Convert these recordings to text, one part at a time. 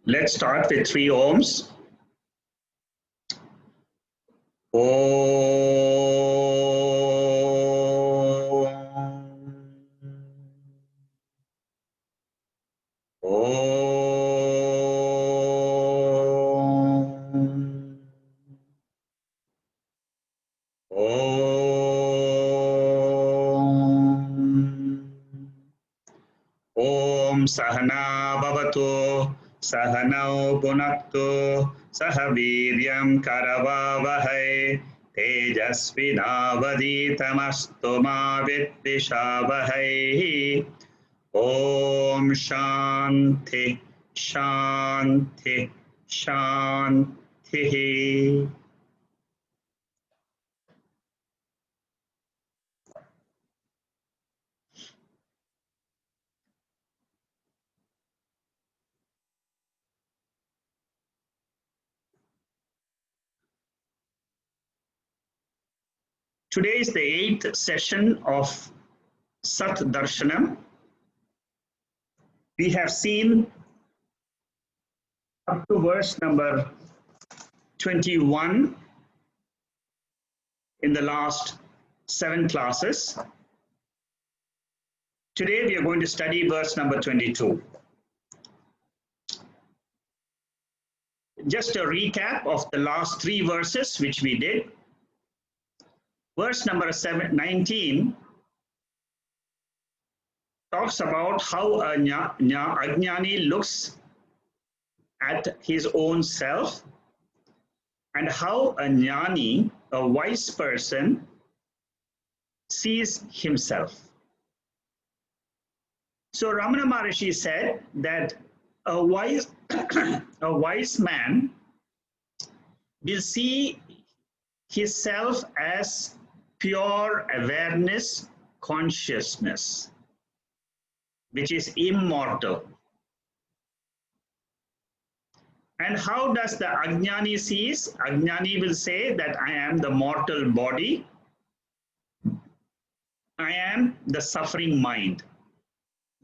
Let's start with 3 ohms. Om Sahana Bhavatu Sahanau Punaktu Sahaviryam Karavavahai Tejasvinavaditamastu ma Vidvishavahai. Om Shanti Shanti Shanti. Today is the 8th session of Saddarshanam. We have seen up to verse number 21 in the last 7 classes. Today we are going to study verse number 22. Just a recap of the last 3 verses which we did. Verse number 19 talks about how a Ajnani looks at his own self and how a Jnani, a wise person, sees himself. So Ramana Maharishi said that a wise man will see his self as pure awareness, consciousness, which is immortal. And how does the Ajnani sees? Ajnani will say that I am the mortal body, I am the suffering mind.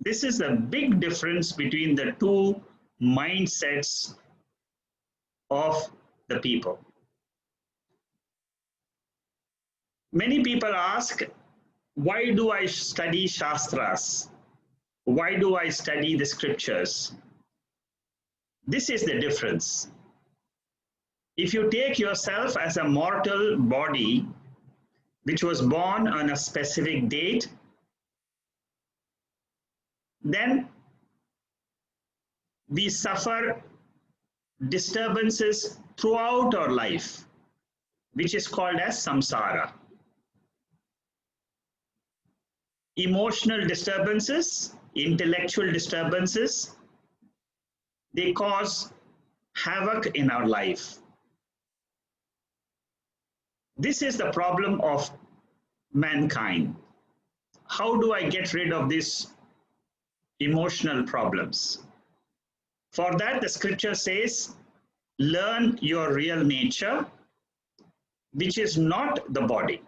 This is the big difference between the two mindsets of the people. Many people ask, why do I study Shastras? Why do I study the scriptures? This is the difference. If you take yourself as a mortal body, which was born on a specific date, then we suffer disturbances throughout our life, which is called as samsara. Emotional disturbances, intellectual disturbances, they cause havoc in our life. This is the problem of mankind. How do I get rid of these emotional problems? For that, the scripture says, learn your real nature, which is not the body.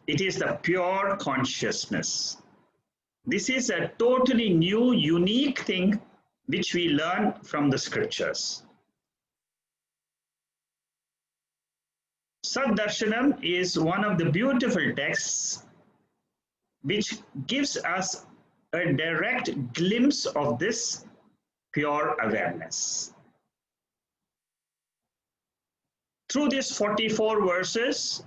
It is the pure consciousness. This is a totally new, unique thing which we learn from the scriptures. Saddarshanam is one of the beautiful texts which gives us a direct glimpse of this pure awareness. Through these 44 verses,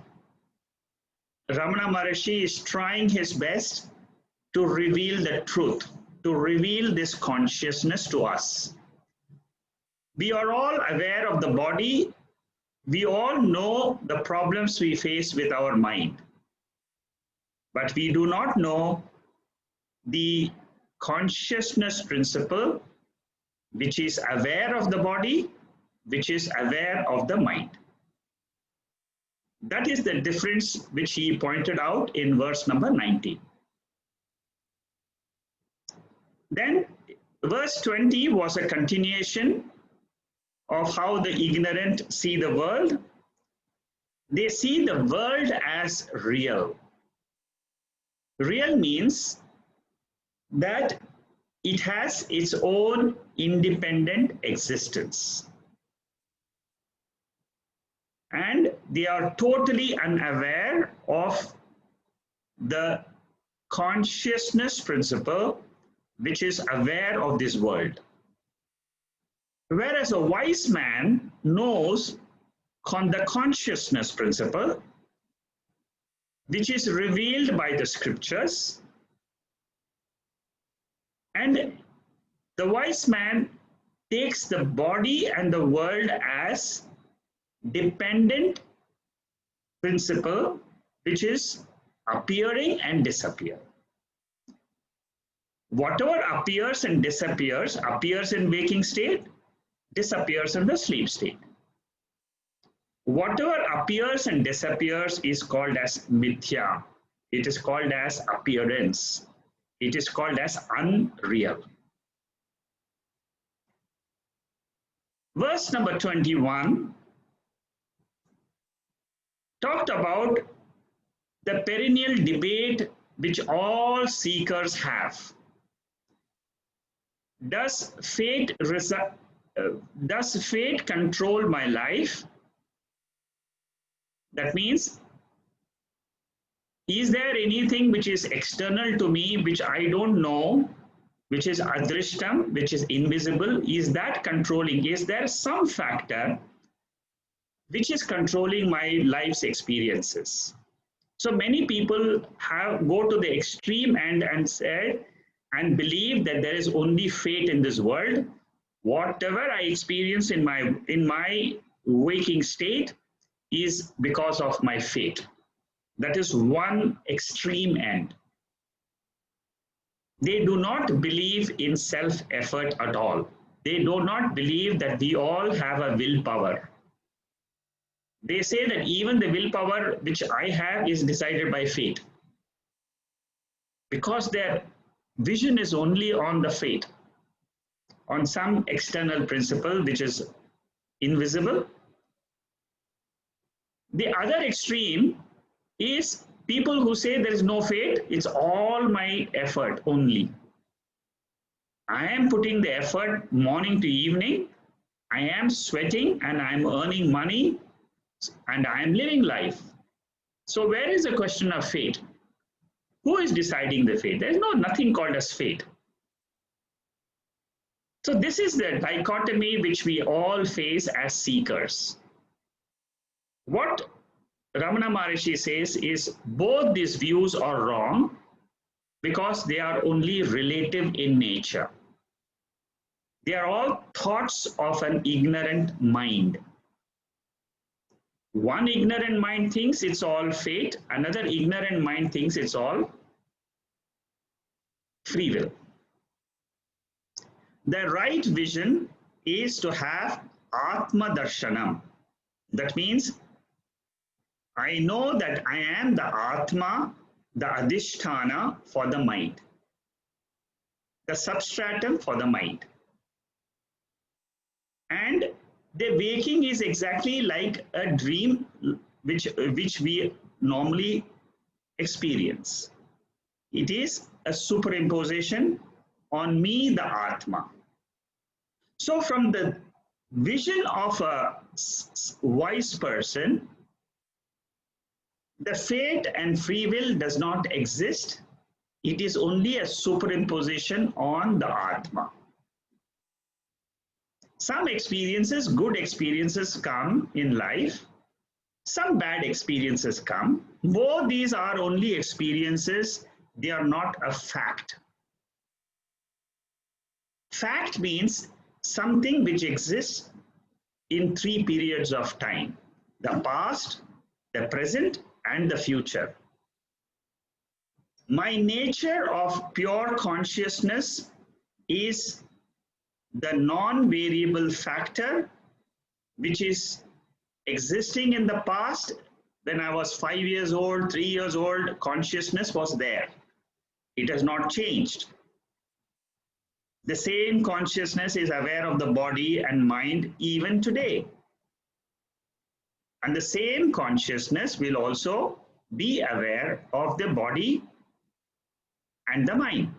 Ramana Maharishi is trying his best to reveal the truth, to reveal this consciousness to us. We are all aware of the body. We all know the problems we face with our mind. But we do not know the consciousness principle, which is aware of the body, which is aware of the mind. That is the difference which he pointed out in verse number 19. Then verse 20 was a continuation of how the ignorant see the world. They see the world as real. Real means that it has its own independent existence. And they are totally unaware of the consciousness principle, which is aware of this world. Whereas a wise man knows the consciousness principle, which is revealed by the scriptures, and the wise man takes the body and the world as dependent principle, which is appearing and disappear. Whatever appears and disappears, appears in waking state, disappears in the sleep state. Whatever appears and disappears is called as mithya. It is called as appearance. It is called as unreal. Verse number 21 talked about the perennial debate which all seekers have. Does fate control my life? That means, is there anything which is external to me, which I don't know, which is adrishtam, which is invisible? Is that controlling? Is there some factor which is controlling my life's experiences? So many people go to the extreme end and say and believe that there is only fate in this world. Whatever I experience in my waking state is because of my fate. That is one extreme end. They do not believe in self-effort at all. They do not believe that we all have a willpower. They say that even the willpower which I have is decided by fate, because their vision is only on the fate, on some external principle which is invisible. The other extreme is people who say there is no fate, it's all my effort only. I am putting the effort morning to evening, I am sweating and I am earning money and I am living life. So where is the question of fate? Who is deciding the fate? There is nothing called as fate. So this is the dichotomy which we all face as seekers. What Ramana Maharishi says is both these views are wrong because they are only relative in nature. They are all thoughts of an ignorant mind. One ignorant mind thinks it's all fate, another ignorant mind thinks it's all free will. The right vision is to have Saddarshanam. That means I know that I am the Atma, the Adhisthana for the mind, the substratum for the mind. And the waking is exactly like a dream which we normally experience. It is a superimposition on me, the Atma. So from the vision of a wise person, the fate and free will does not exist. It is only a superimposition on the Atma. Some experiences, good experiences come in life. Some bad experiences come. Both these are only experiences. They are not a fact. Fact means something which exists in 3 periods of time: the past, the present, and the future. My nature of pure consciousness is the non-variable factor which is existing in the past. When I was 5 years old, 3 years old, consciousness was there. It has not changed. The same consciousness is aware of the body and mind even today. And the same consciousness will also be aware of the body and the mind.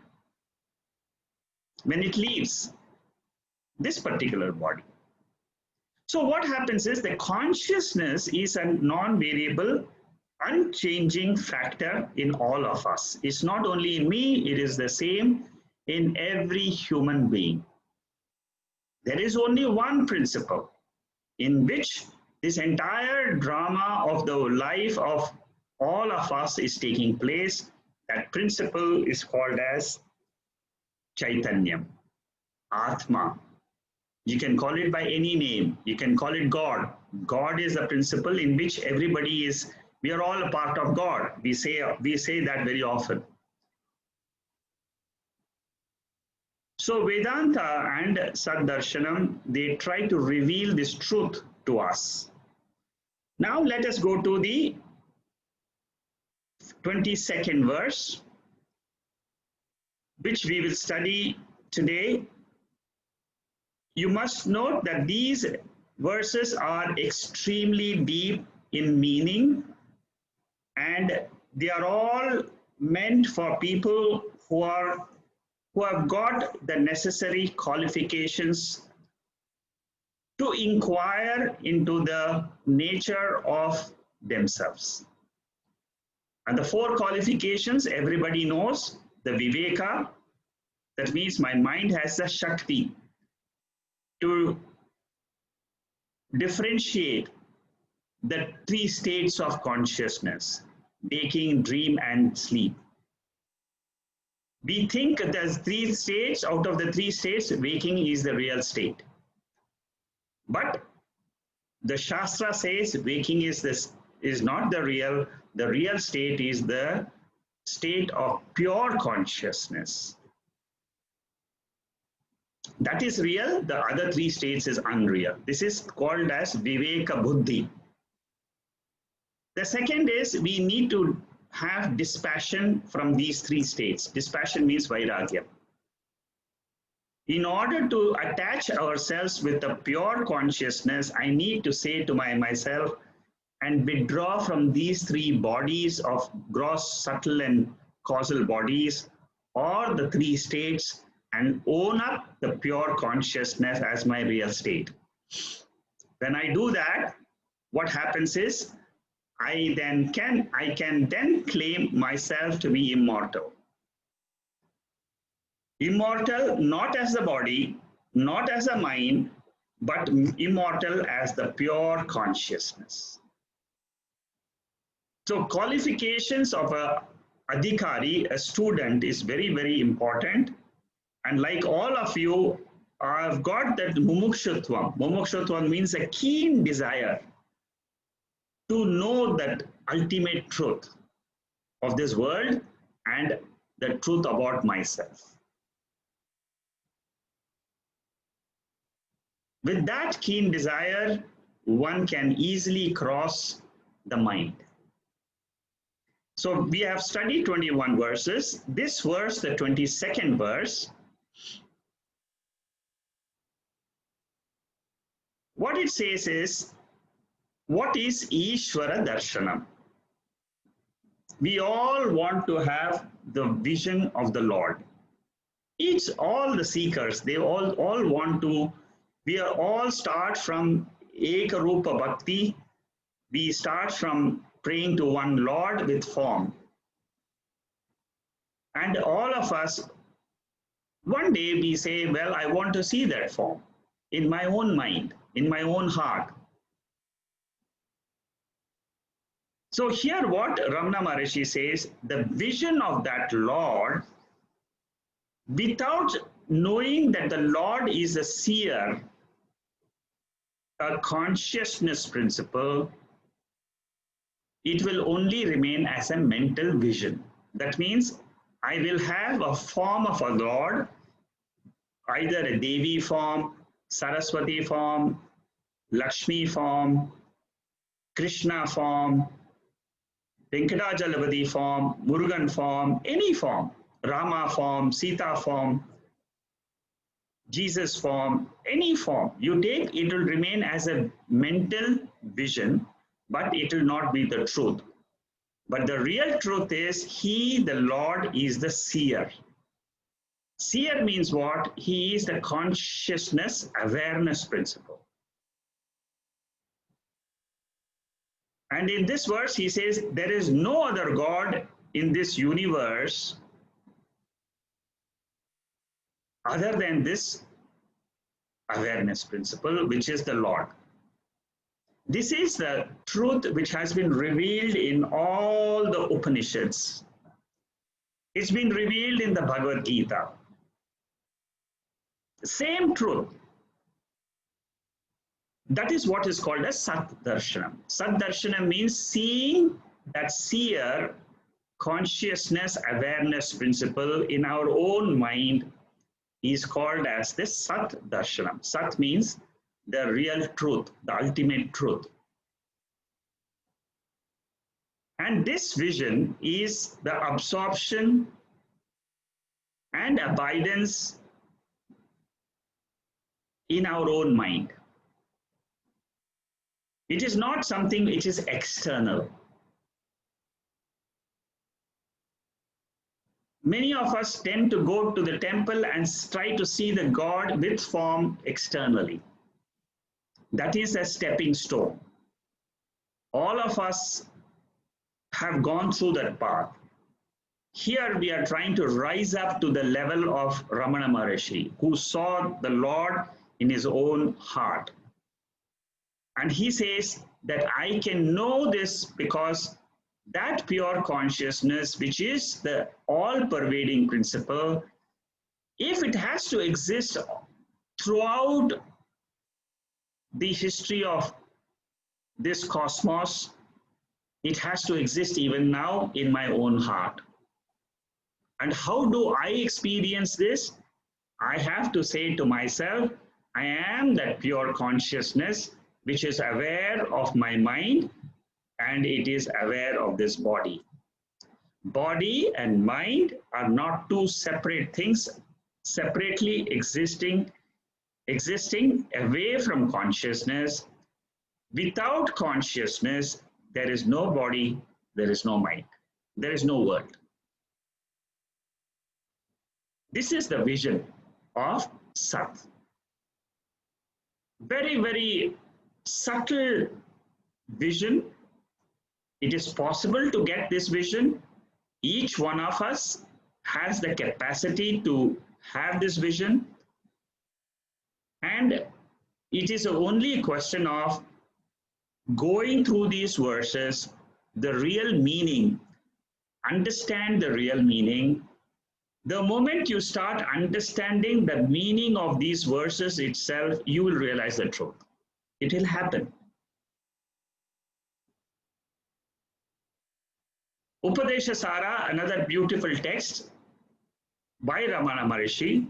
when it leaves this particular body. So what happens is the consciousness is a non-variable, unchanging factor in all of us. It's not only in me, it is the same in every human being. There is only one principle in which this entire drama of the life of all of us is taking place. That principle is called as Chaitanyam, Atma. You can call it by any name. You can call it God. God is the principle in which everybody is, we are all a part of God. We say that very often. So Vedanta and Saddarshanam, they try to reveal this truth to us. Now let us go to the 22nd verse, which we will study today. You must note that these verses are extremely deep in meaning, and they are all meant for people who have got the necessary qualifications to inquire into the nature of themselves. And the four qualifications everybody knows: the viveka, that means my mind has the shakti to differentiate the three states of consciousness: waking, dream, and sleep. We think there's three states. Out of the three states, waking is the real state. But the Shastra says waking is not the real state is the state of pure consciousness. That is real, the other three states is unreal. This is called as Viveka Buddhi. The second is we need to have dispassion from these three states. Dispassion means Vairagya. In order to attach ourselves with the pure consciousness, I need to say to myself and withdraw from these three bodies of gross, subtle, and causal bodies, or the three states, and own up the pure consciousness as my real state. When I do that, what happens is I can then claim myself to be immortal. Immortal not as the body, not as a mind, but immortal as the pure consciousness. So qualifications of a adhikari, a student, is very, very important. And like all of you, I've got that mumukshutvam. Mumukshutvam means a keen desire to know that ultimate truth of this world and the truth about myself. With that keen desire, one can easily cross the mind. So we have studied 21 verses. This verse, the 22nd verse, what it says is, what is Ishvara Darshanam? We all want to have the vision of the Lord. All the seekers, they all want to, we are all start from Ekarupa Bhakti. We start from praying to one Lord with form. And all of us, one day we say, well, I want to see that form in my own mind, in my own heart. So here what Ramana Maharishi says, the vision of that Lord, without knowing that the Lord is a seer, a consciousness principle, it will only remain as a mental vision. That means I will have a form of a Lord, either a Devi form, Saraswati form, Lakshmi form, Krishna form, Venkatachalavati form, Murugan form, any form, Rama form, Sita form, Jesus form, any form you take, it will remain as a mental vision, but it will not be the truth. But the real truth is, He, the Lord, is the seer. Seer means what? He is the consciousness awareness principle. And in this verse, he says, there is no other God in this universe other than this awareness principle, which is the Lord. This is the truth which has been revealed in all the Upanishads. It's been revealed in the Bhagavad Gita. Same truth. That is what is called as Saddarshanam. Saddarshanam means seeing that seer consciousness awareness principle in our own mind is called as the Saddarshanam. Sat means the real truth, the ultimate truth. And this vision is the absorption and abidance in our own mind. It is not something which is external. Many of us tend to go to the temple and try to see the God with form externally. That is a stepping stone. All of us have gone through that path. Here we are trying to rise up to the level of Ramana Maharshi, who saw the Lord in his own heart. And he says that I can know this because that pure consciousness, which is the all-pervading principle, if it has to exist throughout the history of this cosmos, it has to exist even now in my own heart. And how do I experience this? I have to say to myself, I am that pure consciousness which is aware of my mind and it is aware of this body. Body and mind are not two separate things, separately existing away from consciousness. Without consciousness, there is no body, there is no mind, there is no world. This is the vision of Sat. Very, very subtle vision. It is possible to get this vision. Each one of us has the capacity to have this vision. And it is only a question of going through these verses, the real meaning, understand the real meaning. The moment you start understanding the meaning of these verses itself, you will realize the truth. It will happen. Upadesha Sara, another beautiful text by Ramana Maharshi,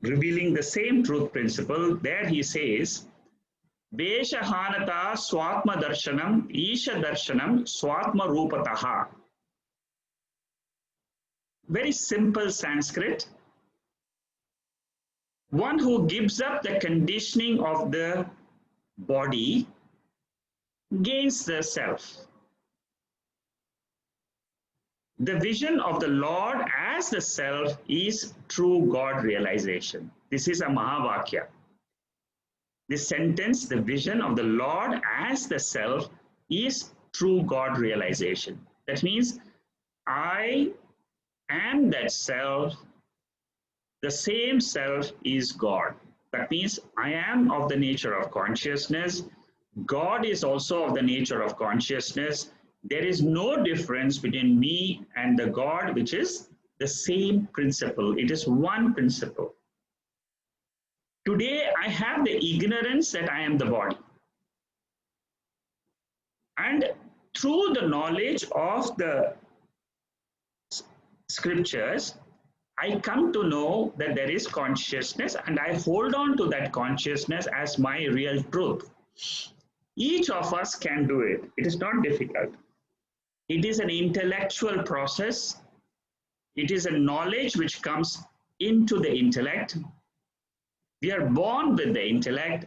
revealing the same truth principle. There he says, Veshahanata Swatma Darshanam, Isha Darshanam, Swatma Rupataha. Very simple Sanskrit. One who gives up the conditioning of the body gains the self. The vision of the Lord as the self is true God realization. This is a Mahavakya. This sentence, the vision of the Lord as the self is true God realization. That means I am that self. The same self is God. That means I am of the nature of consciousness. God is also of the nature of consciousness. There is no difference between me and the God, which is the same principle. It is one principle. Today, I have the ignorance that I am the body. And through the knowledge of the scriptures, I come to know that there is consciousness and I hold on to that consciousness as my real truth. Each of us can do it. It is not difficult. It is an intellectual process. It is a knowledge which comes into the intellect. We are born with the intellect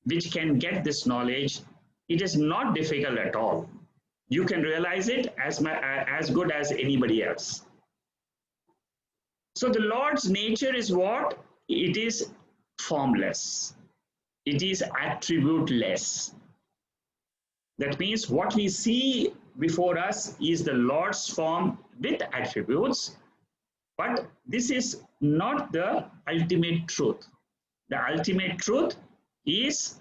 which can get this knowledge. It is not difficult at all. You can realize it as good as anybody else. So the Lord's nature is what? It is formless. It is attributeless. That means what we see before us is the Lord's form with attributes, but this is not the ultimate truth. The ultimate truth is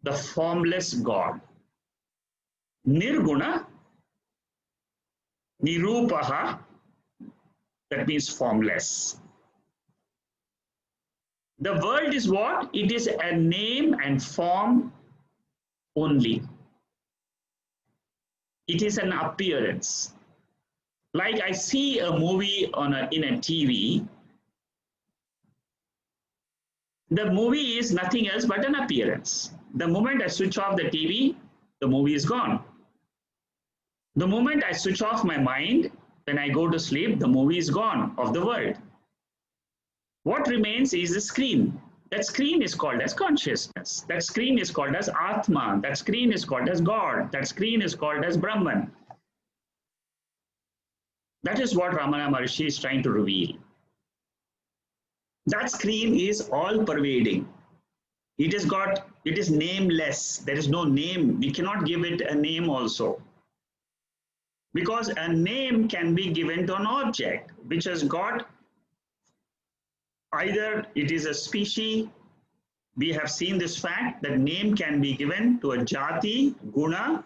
the formless God. Nirguna, nirupaha, that means formless. The world is what? It is a name and form only. It is an appearance. Like I see a movie in a TV, the movie is nothing else but an appearance. The moment I switch off the TV, the movie is gone. The moment I switch off my mind, when I go to sleep, the movie is gone of the world. What remains is the screen. That screen is called as consciousness. That screen is called as Atma. That screen is called as God. That screen is called as Brahman. That is what Ramana Maharshi is trying to reveal. That screen is all pervading. It is nameless. There is no name. We cannot give it a name also. Because a name can be given to an object which has got either it is a species. We have seen this fact that name can be given to a jati, guna.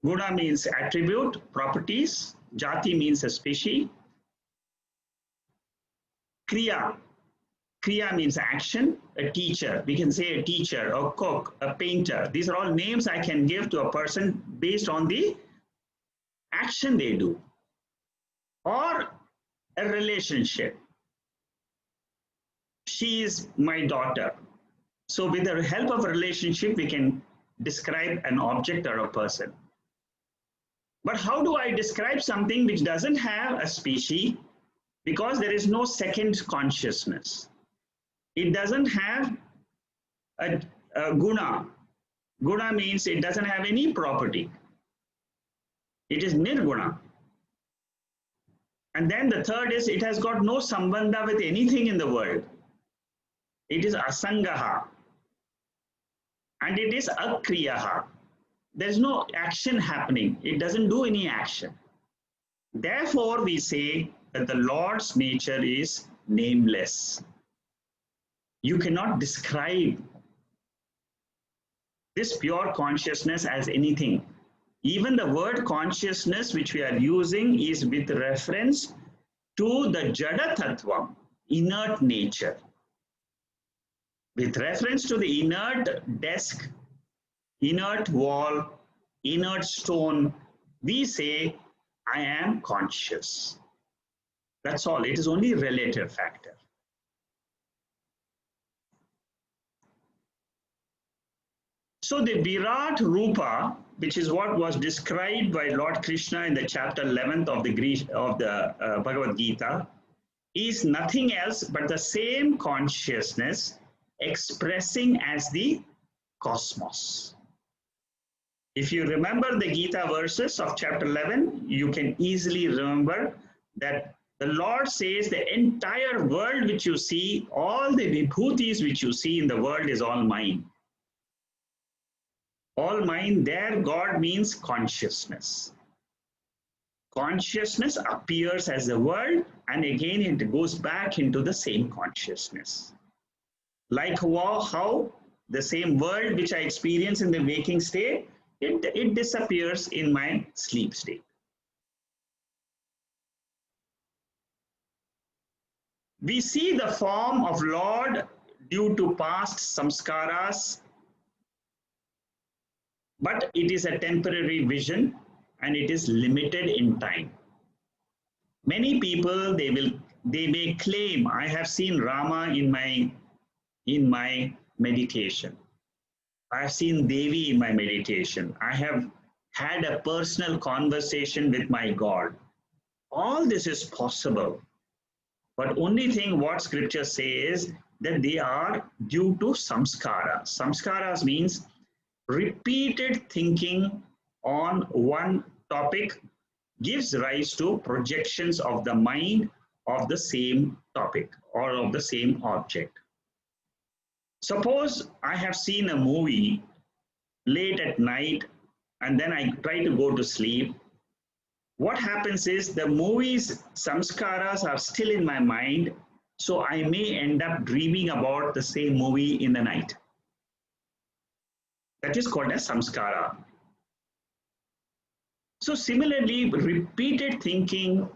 Guna means attribute, properties. Jati means a species. Kriya. Kriya means action. A teacher. We can say a teacher, a cook, a painter. These are all names I can give to a person based on the action they do. Or a relationship. She is my daughter. So with the help of a relationship, we can describe an object or a person. But how do I describe something which doesn't have a species? Because there is no second consciousness. It doesn't have a guna. Guna means it doesn't have any property. It is nirguna. And then the third is it has got no sambandha with anything in the world. It is asangaha. And it is akriyaha. There is no action happening. It doesn't do any action. Therefore, we say that the Lord's nature is nameless. You cannot describe this pure consciousness as anything. Even the word consciousness which we are using is with reference to the Jada Tattvam, inert nature. With reference to the inert desk, inert wall, inert stone, we say, I am conscious. That's all. It is only a relative factor. So the Virat Rupa, which is what was described by Lord Krishna in the chapter 11th of the Bhagavad Gita, is nothing else but the same consciousness expressing as the cosmos. If you remember the Gita verses of chapter 11, you can easily remember that the Lord says the entire world which you see, all the vibhutis which you see in the world is all mine. All mine, there God means consciousness. Consciousness appears as the world and again it goes back into the same consciousness. Like how the same world which I experience in the waking state, it disappears in my sleep state. We see the form of Lord due to past samskaras, but it is a temporary vision and it is limited in time. Many people, they may claim, I have seen Rama in my meditation. I have seen Devi in my meditation. I have had a personal conversation with my God. All this is possible. But only thing what scripture says that they are due to samskaras. Samskaras means repeated thinking on one topic gives rise to projections of the mind of the same topic or of the same object. Suppose I have seen a movie late at night and then I try to go to sleep. What happens is the movie's samskaras are still in my mind, so I may end up dreaming about the same movie in the night. That is called as samskara. So similarly, repeated thinking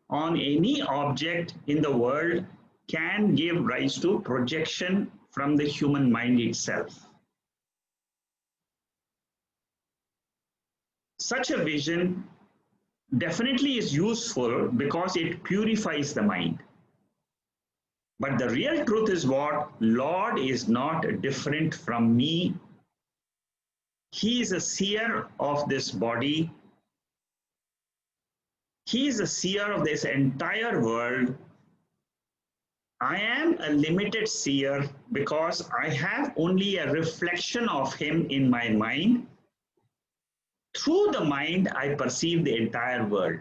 on any object in the world can give rise to projection from the human mind itself. Such a vision definitely is useful because it purifies the mind. But the real truth is what? Lord is not different from me. He is a seer of this body. He is a seer of this entire world. I am a limited seer because I have only a reflection of him in my mind. Through the mind, I perceive the entire world.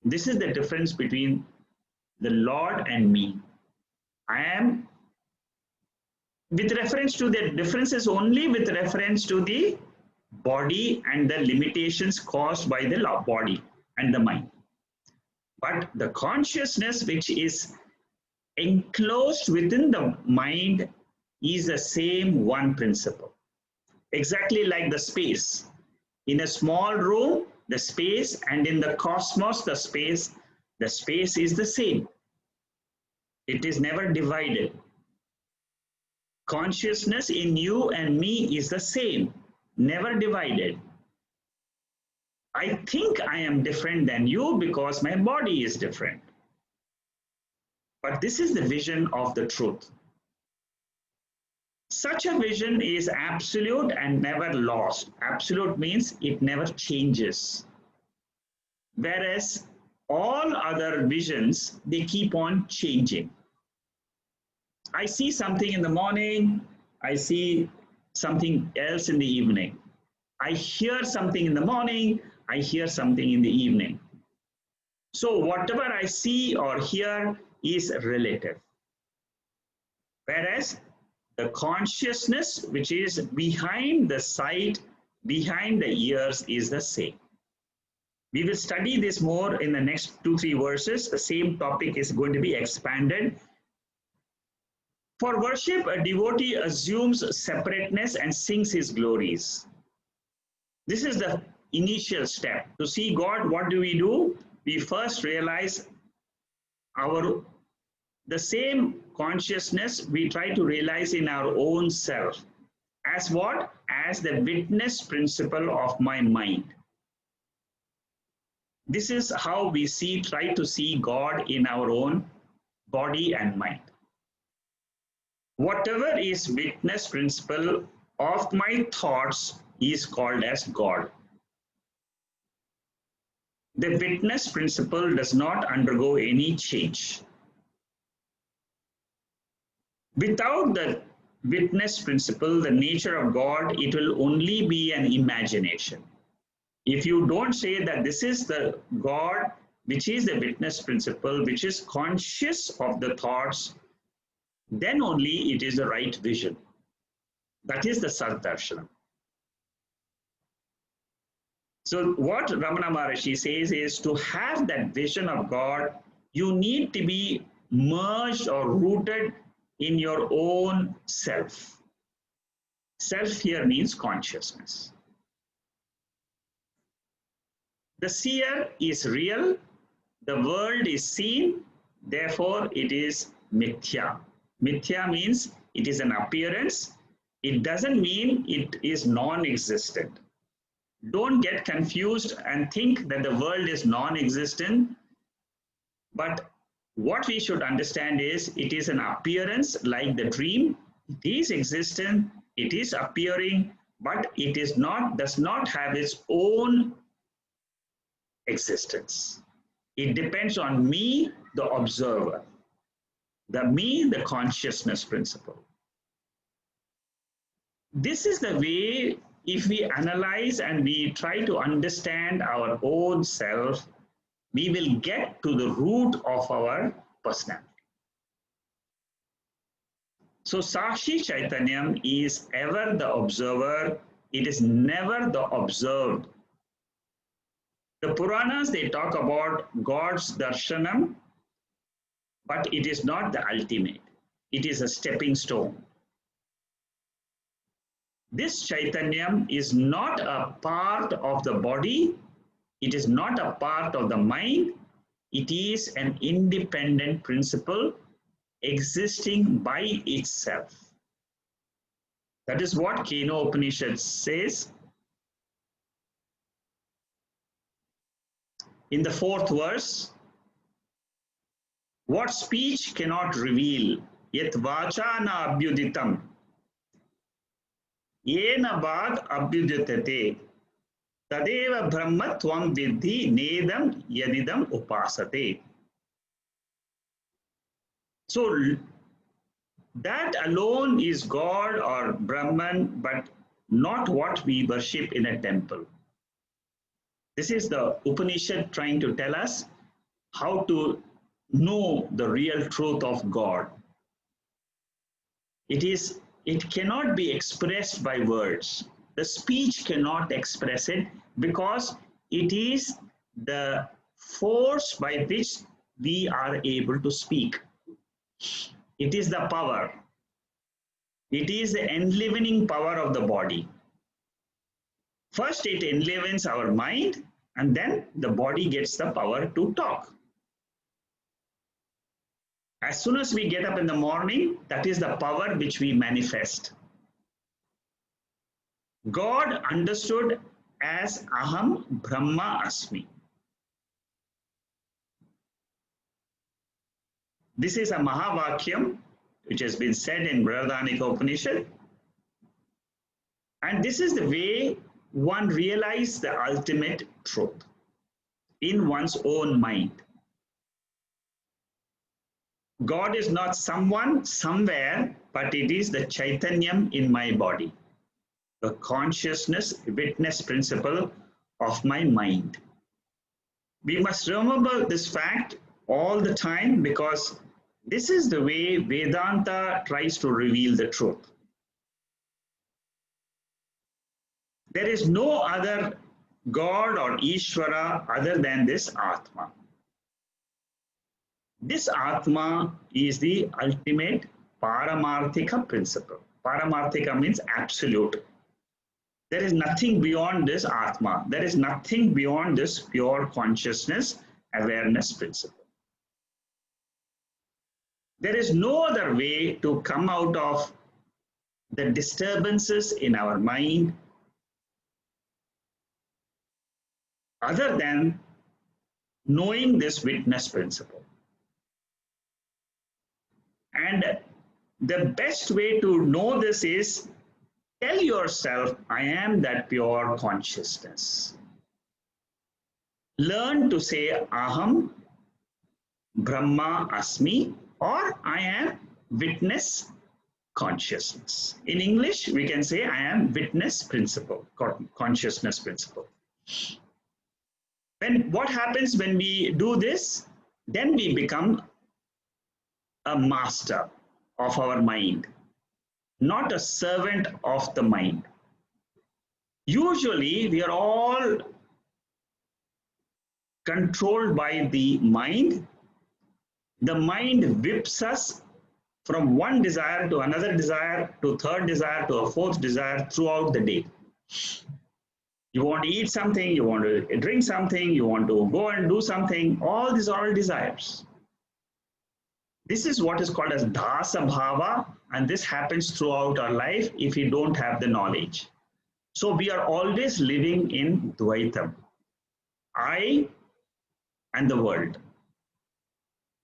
This is the difference between the Lord and me. I am, with reference to the differences only with reference to the body and the limitations caused by the body and the mind. But the consciousness which is enclosed within the mind is the same one principle. Exactly like the space. In a small room, the space, and in the cosmos, the space is the same. It is never divided. Consciousness in you and me is the same, never divided. I think I am different than you because my body is different. But this is the vision of the truth. Such a vision is absolute and never lost. Absolute means it never changes. Whereas all other visions, they keep on changing. I see something in the morning, I see something else in the evening. I hear something in the morning, I hear something in the evening. So whatever I see or hear is relative. Whereas the consciousness which is behind the sight, behind the ears is the same. We will study this more in the next 2-3 verses. The same topic is going to be expanded. For worship, a devotee assumes separateness and sings his glories. This is the initial step. To see God, what do? We first realize the same consciousness we try to realize in our own self. As what? As the witness principle of my mind. This is how we try to see God in our own body and mind. Whatever is witness principle of my thoughts is called as God. The witness principle does not undergo any change. Without the witness principle, the nature of God, it will only be an imagination. If you don't say that this is the God, which is the witness principle, which is conscious of the thoughts, then only it is the right vision. That is the Saddarshanam. So what Ramana Maharshi says is, to have that vision of God, you need to be merged or rooted in your own self. Self here means consciousness. The seer is real, the world is seen, therefore it is mithya. Mithya means it is an appearance. It doesn't mean it is non-existent. Don't get confused and think that the world is non-existent. But what we should understand is it is an appearance like the dream. It is existent, it is appearing, but it is not, does not have its own existence. It depends on me, the observer. The consciousness principle. This is the way, if we analyze and we try to understand our own self, we will get to the root of our personality. So Sakshi Chaitanyam is ever the observer, it is never the observed. The Puranas, they talk about God's darshanam, but it is not the ultimate. It is a stepping stone. This Chaitanyam is not a part of the body, it is not a part of the mind, it is an independent principle existing by itself. That is what Keno Upanishad says. In the fourth verse, what speech cannot reveal, yet vacha na abhyuditam, yena bad abhyuditate, tadeva brahma tvam vidhi nedam yadidam upasate. So that alone is God or Brahman, but not what we worship in a temple. This is the Upanishad trying to tell us how to know the real truth of God. It cannot be expressed by words. The speech cannot express it because it is the force by which we are able to speak. It is the power. It is the enlivening power of the body. First, it enlivens our mind, and then the body gets the power to talk. As soon as we get up in the morning, that is the power which we manifest. God understood as Aham Brahma Asmi. This is a Mahavakyam which has been said in Brihadaranyaka Upanishad. And this is the way one realizes the ultimate truth in one's own mind. God is not someone, somewhere, but it is the Chaitanyam in my body, the consciousness, witness principle of my mind. We must remember this fact all the time because this is the way Vedanta tries to reveal the truth. There is no other God or Ishvara other than this Atma. This Atma is the ultimate Paramarthika principle. Paramarthika means absolute. There is nothing beyond this Atma. There is nothing beyond this pure consciousness, awareness principle. There is no other way to come out of the disturbances in our mind other than knowing this witness principle. And the best way to know this is tell yourself, I am that pure consciousness. Learn to say Aham Brahma Asmi, or I am witness consciousness. In English, we can say I am witness principle, consciousness principle. What happens when we do this? Then we become a master of our mind, not a servant of the mind. Usually, we are all controlled by the mind. The mind whips us from one desire to another desire, to third desire, to a fourth desire throughout the day. You want to eat something, you want to drink something, you want to go and do something. All these are all desires. This is what is called as dasa bhava, and this happens throughout our life if we don't have the knowledge. So we are always living in Dvaitam, I and the world.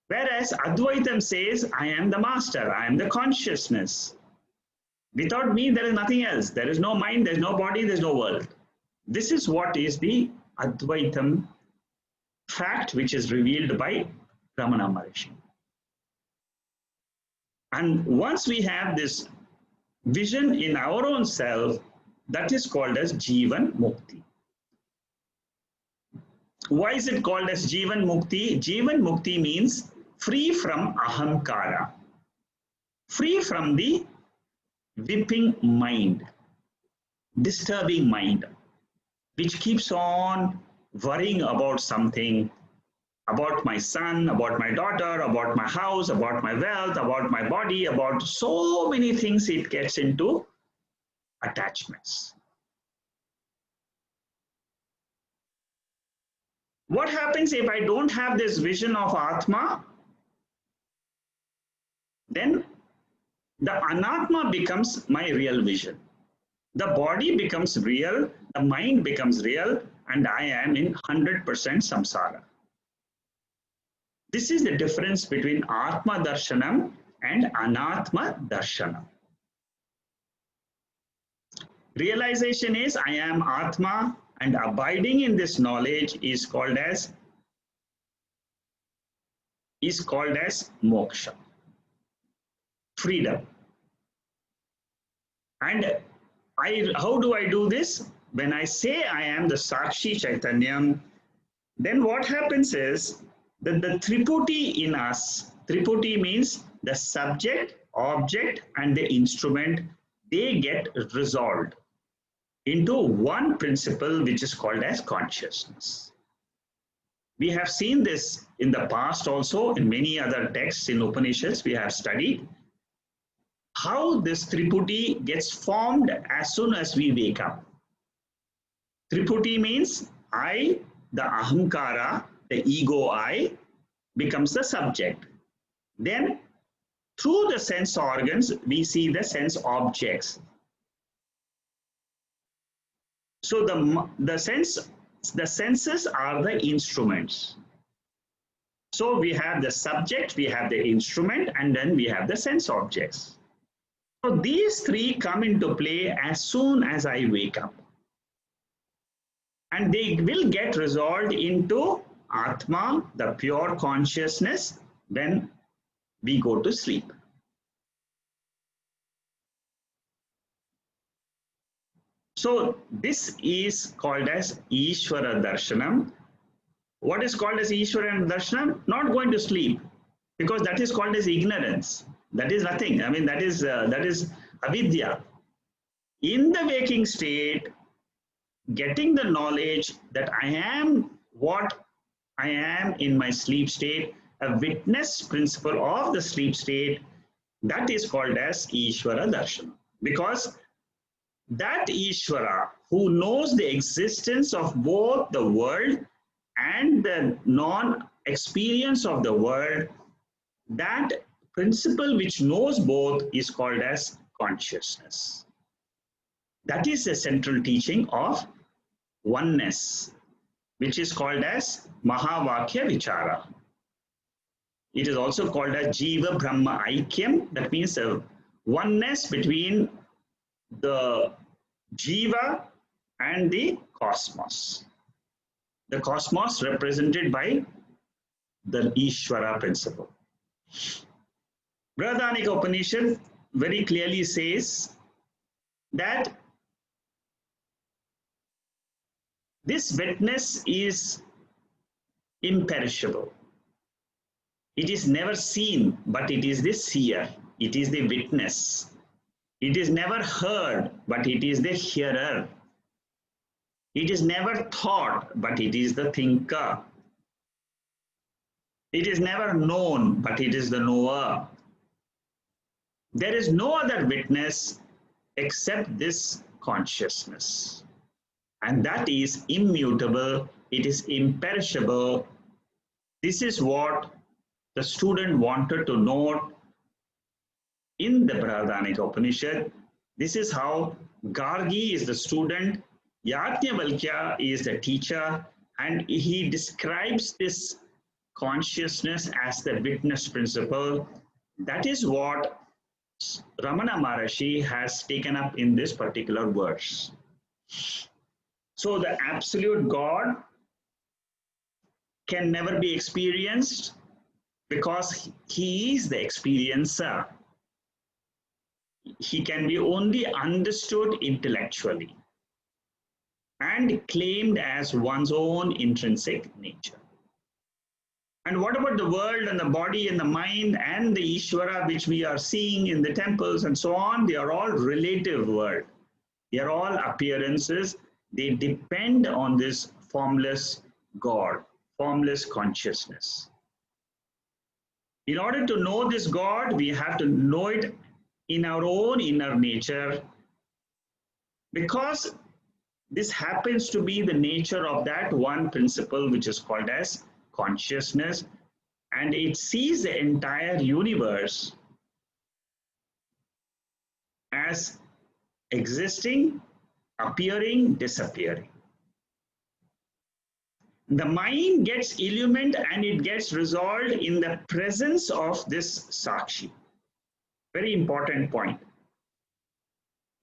Whereas Advaitam says, I am the master, I am the consciousness. Without me, there is nothing else. There is no mind, there is no body, there is no world. This is what is the Advaitam fact which is revealed by Ramana Maharishi. And once we have this vision in our own self, that is called as Jivan Mukti. Why is it called as Jivan Mukti? Jivan Mukti means free from ahamkara, free from the whipping mind, disturbing mind, which keeps on worrying about something, about my son, about my daughter, about my house, about my wealth, about my body, about so many things. It gets into attachments. What happens if I don't have this vision of Atma? Then the Anatma becomes my real vision. The body becomes real, the mind becomes real, and I am in 100% samsara. This is the difference between Atma Darshanam and Anatma Darshanam. Realization is I am Atma, and abiding in this knowledge is called as moksha, freedom. And how do I do this? When I say I am the Sakshi Chaitanyam, then what happens is that the Triputi in us, Triputi means the subject, object, and the instrument, they get resolved into one principle which is called as consciousness. We have seen this in the past also in many other texts in Upanishads we have studied how this Triputi gets formed as soon as we wake up. Triputi means I, the ahamkara, the ego I, becomes the subject. Then through the sense organs, we see the sense objects. So the senses are the instruments. So we have the subject, we have the instrument, and then we have the sense objects. So these three come into play as soon as I wake up. And they will get resolved into Atma, the pure consciousness, when we go to sleep. So this is called as Ishvara Darshanam. What is called as Ishvara Darshanam? Not going to sleep, because that is called as ignorance. That is nothing. I mean, that is avidya. In the waking state, getting the knowledge that I am what I am in my sleep state, a witness principle of the sleep state, that is called as Ishvara Darshanam. Because that Ishvara who knows the existence of both the world and the non-experience of the world, that principle which knows both is called as consciousness. That is the central teaching of oneness, which is called as Mahavakya Vichara. It is also called as Jiva Brahma Aikyam. That means a oneness between the Jiva and the cosmos. The cosmos represented by the Ishvara principle. Brihadaranyaka Upanishad very clearly says that this witness is imperishable. It is never seen, but it is the seer. It is the witness. It is never heard, but it is the hearer. It is never thought, but it is the thinker. It is never known, but it is the knower. There is no other witness except this consciousness. And that is immutable, it is imperishable. This is what the student wanted to note in the Brihadaranyaka Upanishad. This is how Gargi is the student, Yajnavalkya is the teacher, and he describes this consciousness as the witness principle. That is what Ramana Maharishi has taken up in this particular verse. So the absolute God can never be experienced because he is the experiencer. He can be only understood intellectually. and claimed as one's own intrinsic nature. And what about the world and the body and the mind and the Ishvara, which we are seeing in the temples and so on? They are all relative world. They are all appearances. They depend on this formless God, formless consciousness. In order to know this God, we have to know it in our own inner nature, because this happens to be the nature of that one principle which is called as consciousness, and it sees the entire universe as existing, appearing, disappearing. The mind gets illumined and it gets resolved in the presence of this Sakshi. Very important point.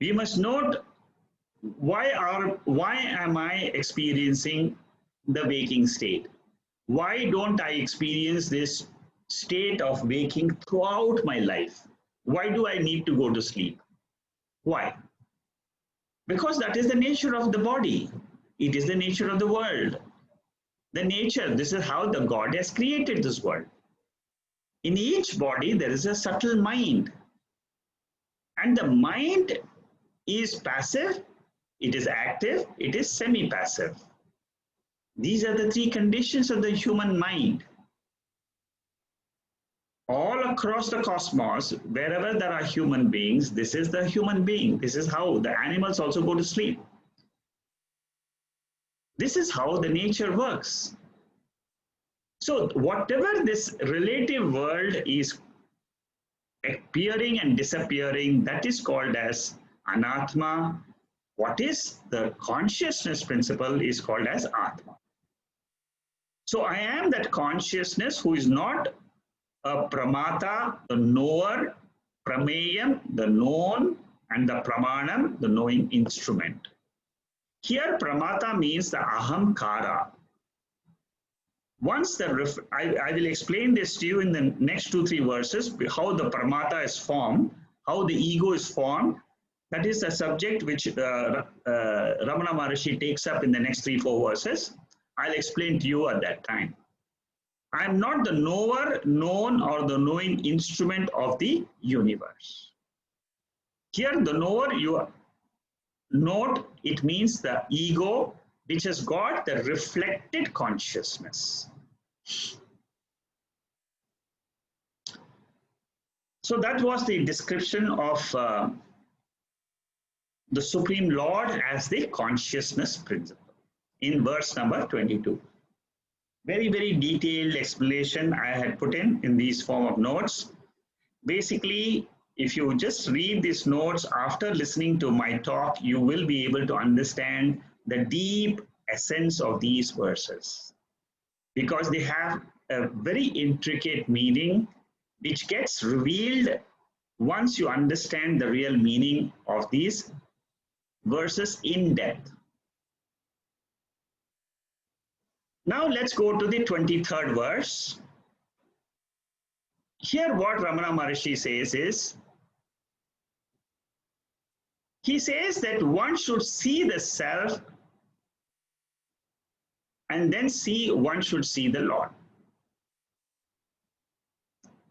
We must note, why am I experiencing the waking state? Why don't I experience this state of waking throughout my life? Why do I need to go to sleep? Why? Because that is the nature of the body. It is the nature of the world. The nature, this is how the God has created this world. In each body, there is a subtle mind. And the mind is passive, it is active, it is semi-passive. These are the three conditions of the human mind. All across the cosmos, wherever there are human beings, this is the human being. This is how the animals also go to sleep. This is how the nature works. So whatever this relative world is appearing and disappearing, that is called as anatma. What is the consciousness principle is called as atma. So I am that consciousness who is not a pramata, the knower, prameyam, the known, and the pramanam, the knowing instrument. Here pramata means the ahamkara. Once I will explain this to you in the next 2-3 verses, how the pramata is formed, how the ego is formed. That is a subject which Ramana Maharishi takes up in the next 3-4 verses. I'll explain to you at that time. I am not the knower, known, or the knowing instrument of the universe. Here the knower, you note, it means the ego, which has got the reflected consciousness. So that was the description of the Supreme Lord as the consciousness principle in verse number 22. Very, very detailed explanation I had put in these form of notes. Basically, if you just read these notes after listening to my talk, you will be able to understand the deep essence of these verses, because they have a very intricate meaning which gets revealed once you understand the real meaning of these verses in depth. Now let's go to the 23rd verse. Here what Ramana Maharishi says is, he says that one should see the self and then one should see the Lord.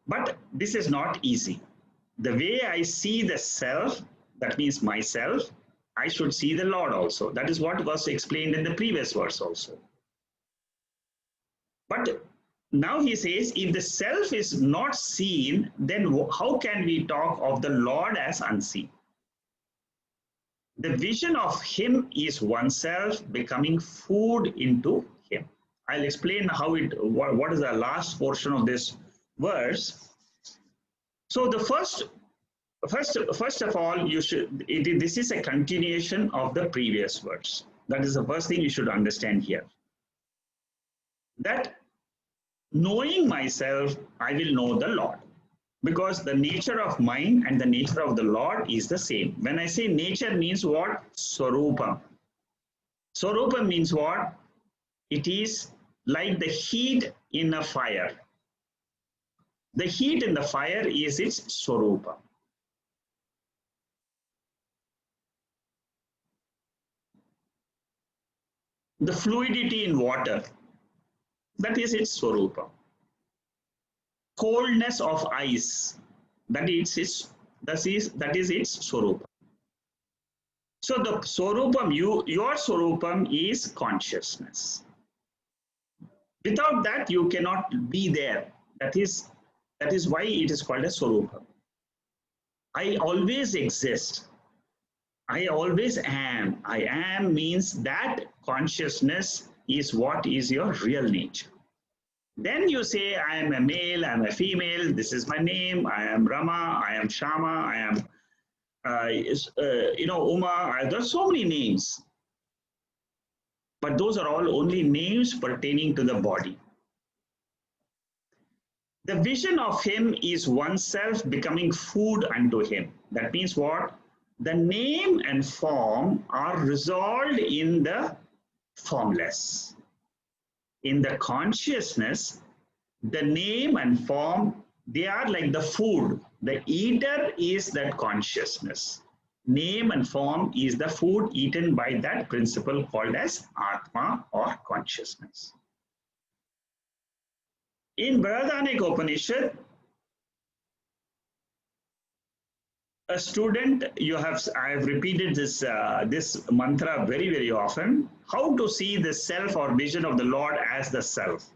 But this is not easy. The way I see the self, that means myself, I should see the Lord also. That is what was explained in the previous verse also. But now he says, if the self is not seen, then how can we talk of the Lord as unseen? The vision of him is oneself becoming food into him. I'll explain how what is the last portion of this verse. So the first of all, this is a continuation of the previous verse. That is the first thing you should understand here. That knowing myself, I will know the Lord. Because the nature of mind and the nature of the Lord is the same. When I say nature means what? Swarupam. Swarupam means what? It is like the heat in a fire. The heat in the fire is its Swarupa. the fluidity in water, that is its Swarupa. Coldness of ice, that is its Swarupa. So the Swarupam, your Swarupam is consciousness. Without that, you cannot be there. That is why it is called a Swarupam. I always exist. I always am. I am means that consciousness is what is your real nature. Then you say, I am a male, I am a female, this is my name, I am Rama, I am Shama, I am, Uma. There's so many names. But those are all only names pertaining to the body. The vision of him is oneself becoming food unto him. That means what? The name and form are resolved in the formless. In the consciousness, the name and form, they are like the food. The eater is that consciousness. Name and form is the food eaten by that principle called as Atma or consciousness. In Brihadaranyaka Upanishad, a student, I have repeated this mantra very, very often. How to see the self or vision of the Lord as the self.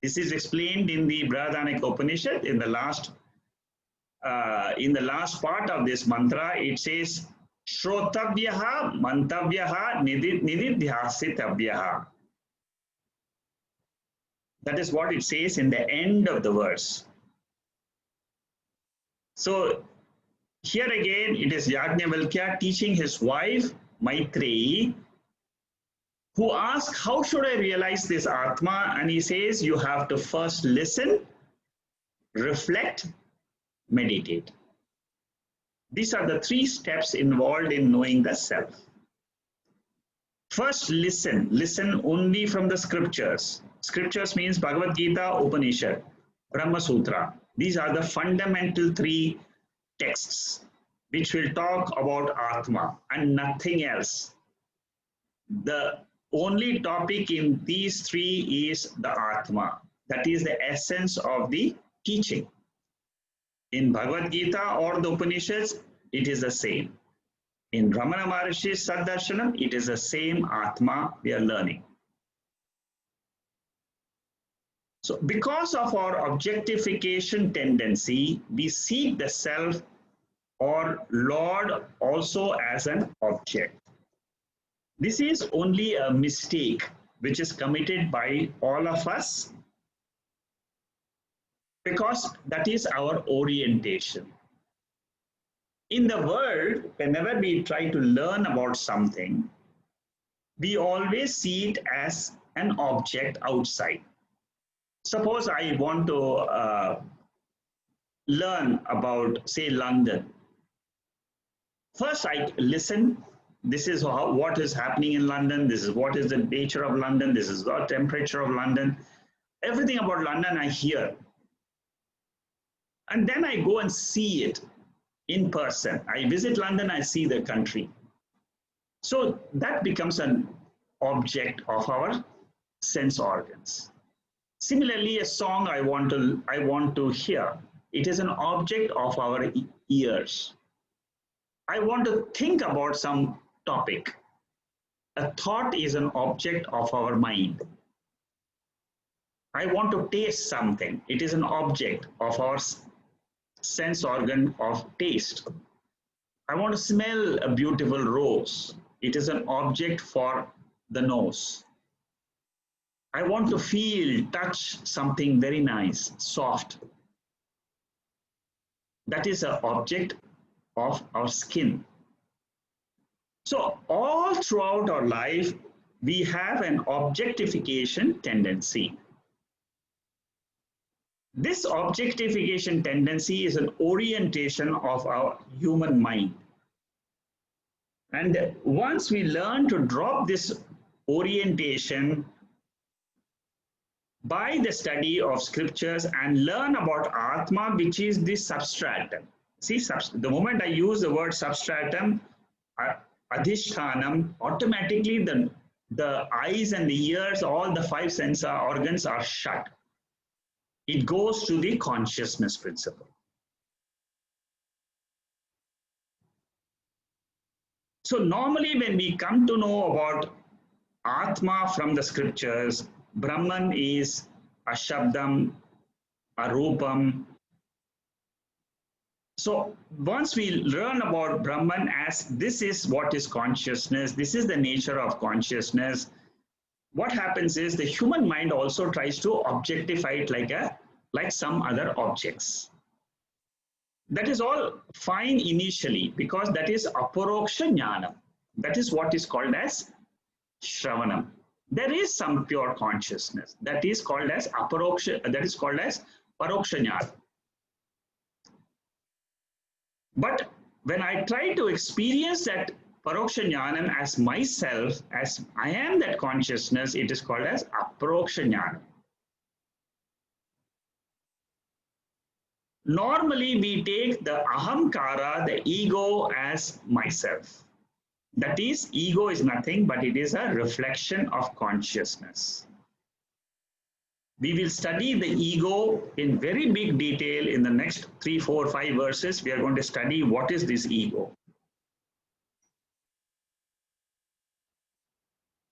This is explained in the Brihadaranyaka Upanishad. In the last part of this mantra, it says, Shrotavyaha mantavyaha nididhyasitavyaha. That is what it says in the end of the verse. So here again, it is Yajnavalkya teaching his wife, Maitreyi, who asks, how should I realize this Atma? And he says, you have to first listen, reflect, meditate. These are the 3 steps involved in knowing the self. First, listen. Listen only from the scriptures. Scriptures means Bhagavad Gita, Upanishad, Brahma Sutra. These are the fundamental 3 texts which will talk about Atma and nothing else. The only topic in these 3 is the Atma. That is the essence of the teaching. In Bhagavad Gita or the Upanishads, it is the same. In Ramana Maharishi's Saddarshanam, it is the same Atma we are learning. So because of our objectification tendency, we see the self or Lord also as an object. This is only a mistake which is committed by all of us because that is our orientation. In the world, whenever we try to learn about something, we always see it as an object outside. Suppose I want to learn about, say, London. First, I listen. This is what is happening in London. This is what is the nature of London. This is the temperature of London. Everything about London I hear. And then I go and see it in person. I visit London, I see the country. So that becomes an object of our sense organs. Similarly, a song I want to hear. It is an object of our ears. I want to think about some topic. A thought is an object of our mind. I want to taste something. It is an object of our sense organ of taste. I want to smell a beautiful rose. It is an object for the nose. I want to feel, touch something very nice, soft. That is an object of our skin. So all throughout our life, we have an objectification tendency. This objectification tendency is an orientation of our human mind. And once we learn to drop this orientation by the study of scriptures and learn about Atma, which is the substratum. See, the moment I use the word substratum, adhishtanam, automatically the the eyes and the ears, all the five sense organs are shut. It goes to the consciousness principle. So normally when we come to know about Atma from the scriptures, Brahman is a Shabdam, a Rupam. So once we learn about Brahman as this is what is consciousness, this is the nature of consciousness, what happens is the human mind also tries to objectify it like some other objects. That is all fine initially because that is aparoksha jnana. That is what is called as Shravanam. There is some pure consciousness that is called as aparoksha, that is called as paroksha jnana. But when I try to experience that paroksha jnanam as myself, as I am that consciousness, it is called as aparoksha jnana. Normally, we take the ahamkara, the ego, as myself. That is, ego is nothing but it is a reflection of consciousness. We will study the ego in very big detail in the next 3, 4, 5 verses. We are going to study what is this ego.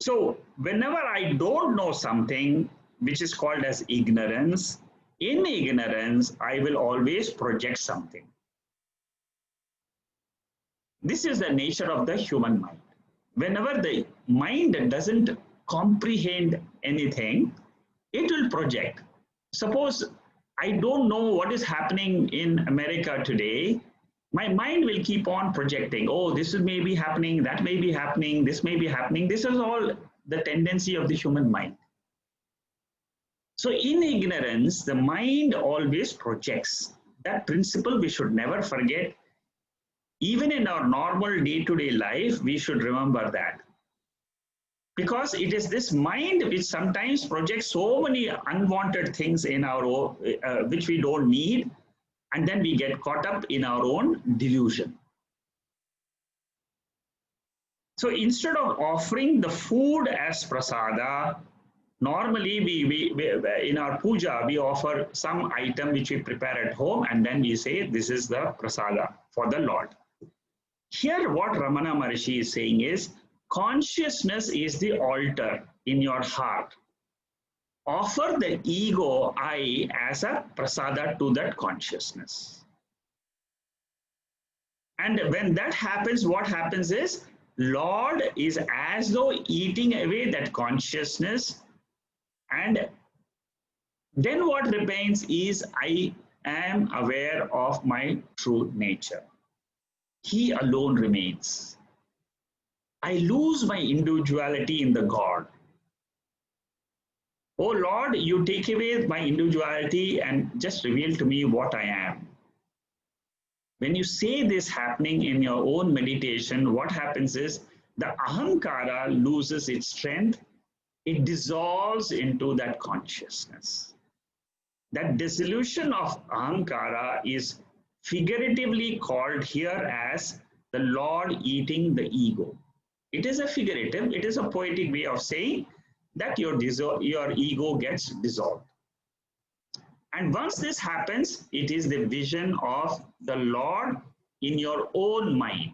So, whenever I don't know something, which is called as ignorance, in ignorance, I will always project something. This is the nature of the human mind. Whenever the mind doesn't comprehend anything, it will project. Suppose I don't know what is happening in America today, my mind will keep on projecting. Oh, this may be happening, that may be happening, this may be happening. This is all the tendency of the human mind. So in ignorance, the mind always projects. That principle we should never forget. Even in our normal day-to-day life, we should remember that. Because it is this mind which sometimes projects so many unwanted things in our own, which we don't need, and then we get caught up in our own delusion. So instead of offering the food as prasada, normally we in our puja we offer some item which we prepare at home, and then we say this is the prasada for the Lord. Here, what Ramana Maharishi is saying is, consciousness is the altar in your heart. Offer the ego, I, as a prasada to that consciousness. And when that happens, what happens is, Lord is as though eating away that consciousness, and then what remains is, I am aware of my true nature. He alone remains. I lose my individuality in the God. Oh Lord, you take away my individuality and just reveal to me what I am. When you say this happening in your own meditation, what happens is the ahamkara loses its strength. It dissolves into that consciousness. That dissolution of ahamkara is figuratively called here as the Lord eating the ego. It is a figurative, it is a poetic way of saying that your ego gets dissolved. And once this happens, it is the vision of the Lord in your own mind.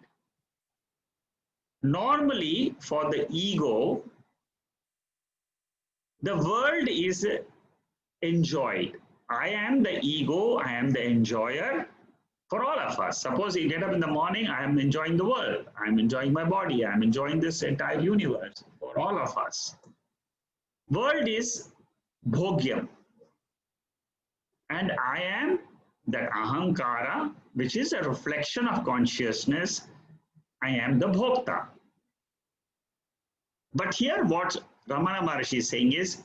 Normally, for the ego, the world is enjoyed. I am the ego, I am the enjoyer for all of us. Suppose you get up in the morning, I am enjoying the world, I am enjoying my body, I am enjoying this entire universe for all of us. World is bhogyam. And I am that ahamkara, which is a reflection of consciousness. I am the bhokta. But here what Ramana Maharishi is saying is,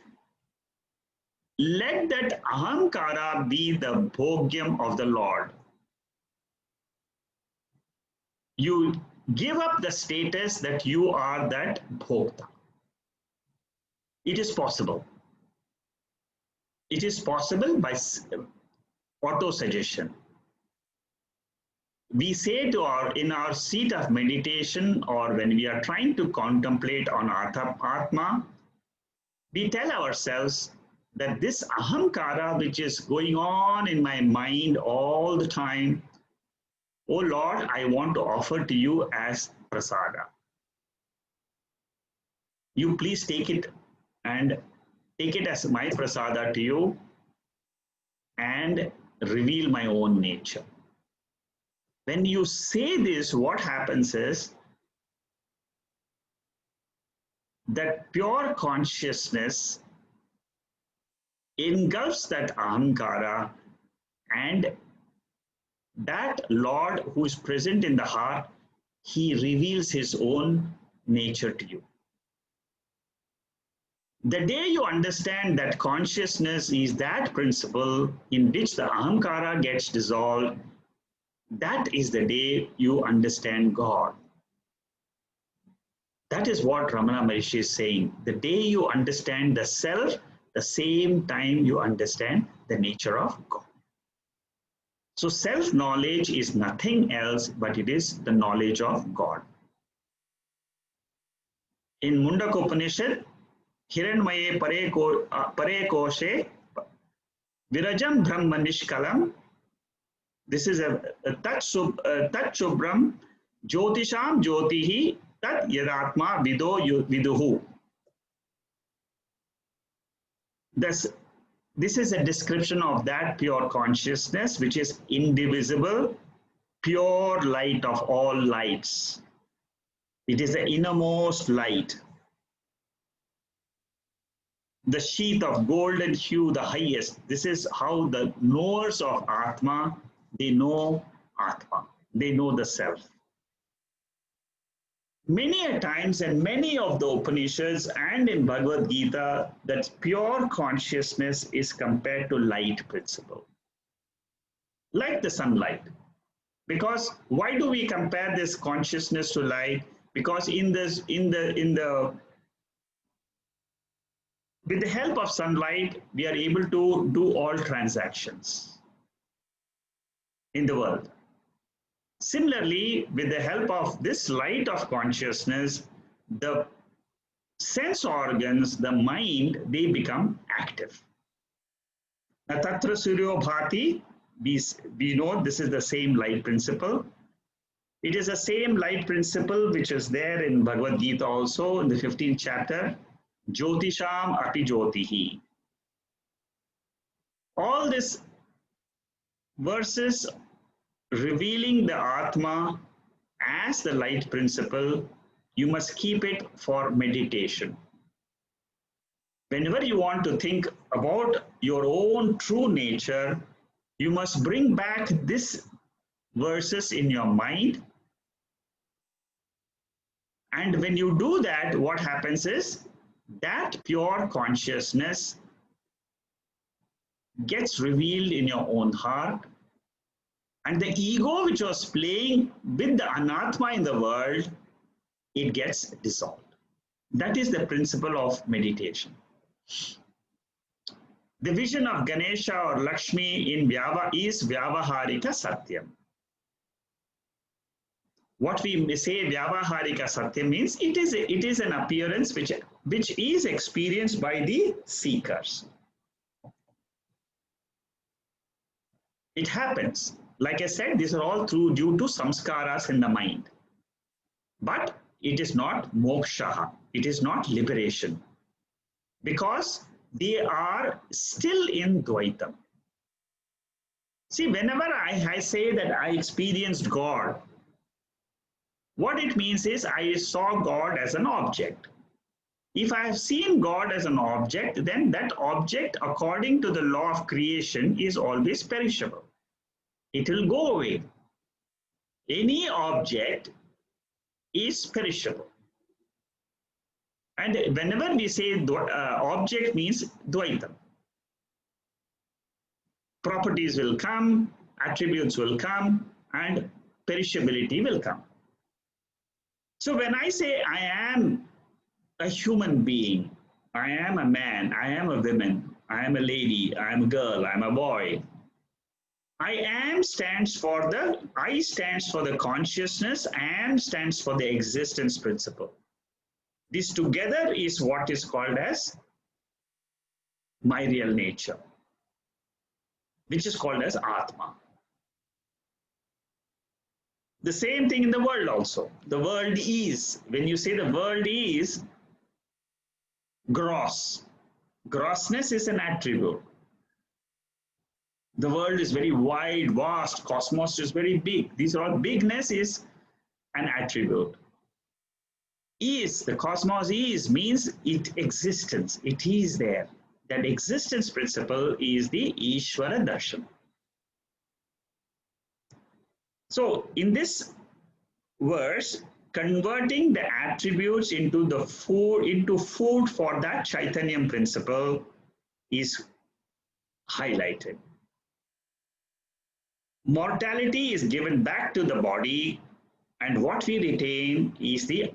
let that ahamkara be the bhogyam of the Lord. You give up the status that you are that bhokta. It is possible. It is possible by auto-suggestion. we say to in our seat of meditation, or when we are trying to contemplate on Atma, we tell ourselves that this ahamkara, which is going on in my mind all the time, oh Lord, I want to offer to you as prasada. You please take it and take it as my prasada to you and reveal my own nature. When you say this, what happens is that pure consciousness engulfs that ahamkara, and that Lord who is present in the heart, he reveals his own nature to you. The day you understand that consciousness is that principle in which the ahamkara gets dissolved, that is the day you understand God. That is what Ramana Maharishi is saying. The day you understand the self, the same time you understand the nature of God. So self-knowledge is nothing else, but it is the knowledge of God. In Mundaka Upanishad, Hiranmaye pare koshe virajam brahma nishkalam. This is a tat shubram jyotisham jyotihi tat yadatma viduhu. This is a description of that pure consciousness, which is indivisible, pure light of all lights. It is the innermost light. The sheath of golden hue, the highest. This is how the knowers of Atma, they know Atma. They know the self. Many a times in many of the Upanishads and in Bhagavad Gita, that pure consciousness is compared to light principle. Like the sunlight. Because why do we compare this consciousness to light? Because with the help of sunlight, we are able to do all transactions in the world. Similarly, with the help of this light of consciousness, the sense organs, the mind, they become active. Now, Tatra Suryo Bhati, we know this is the same light principle. It is the same light principle which is there in Bhagavad Gita also in the 15th chapter. Jyotisham api jyotihi. All these verses revealing the Atma as the light principle, you must keep it for meditation. Whenever you want to think about your own true nature, you must bring back these verses in your mind. And when you do that, what happens is that pure consciousness gets revealed in your own heart, and the ego which was playing with the anatma in the world, it gets dissolved. That is the principle of meditation. The vision of Ganesha or Lakshmi in is Vyavaharika Satyam. What we say Vyavaharika Satyam means it is an appearance which is experienced by the seekers. It happens. Like I said, these are all due to samskaras in the mind. But it is not moksha. It is not liberation. Because they are still in Dvaitam. See, whenever I say that I experienced God, what it means is I saw God as an object. If I have seen God as an object, then that object, according to the law of creation, is always perishable. It will go away. Any object is perishable. And whenever we say object means Dvaitam. Properties will come, attributes will come, and perishability will come. So when I say I am a human being, I am a man, I am a woman, I am a lady, I am a girl, I am a boy, I am stands for the I stands for the consciousness, am stands for the existence principle. This together is what is called as my real nature, which is called as Atma. The same thing in the world also. The world is, when you say the world is gross, grossness is an attribute. The world is very wide, vast, cosmos is very big. These are all, bigness is an attribute. Is, the cosmos is, means it existence, it is there. That existence principle is the Ishvara Darshan. So in this verse, converting the attributes into the food for that Chaitanyam principle is highlighted. Mortality is given back to the body, and what we retain is the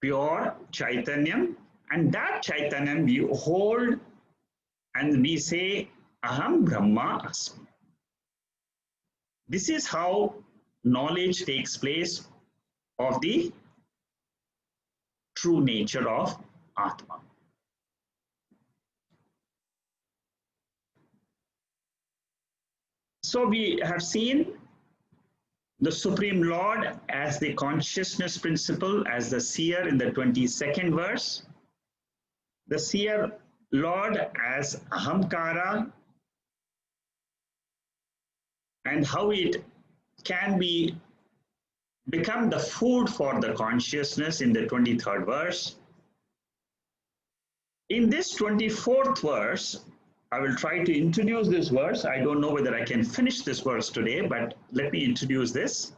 pure Chaitanyam, and that Chaitanyam we hold and we say Aham Brahma Asmi. This is how knowledge takes place of the true nature of Atma. So we have seen the Supreme Lord as the consciousness principle, as the seer in the 22nd verse, the seer Lord as Ahamkara, and how it can become the food for the consciousness in the 23rd verse. In this 24th verse, I will try to introduce this verse. I don't know whether I can finish this verse today, but let me introduce this.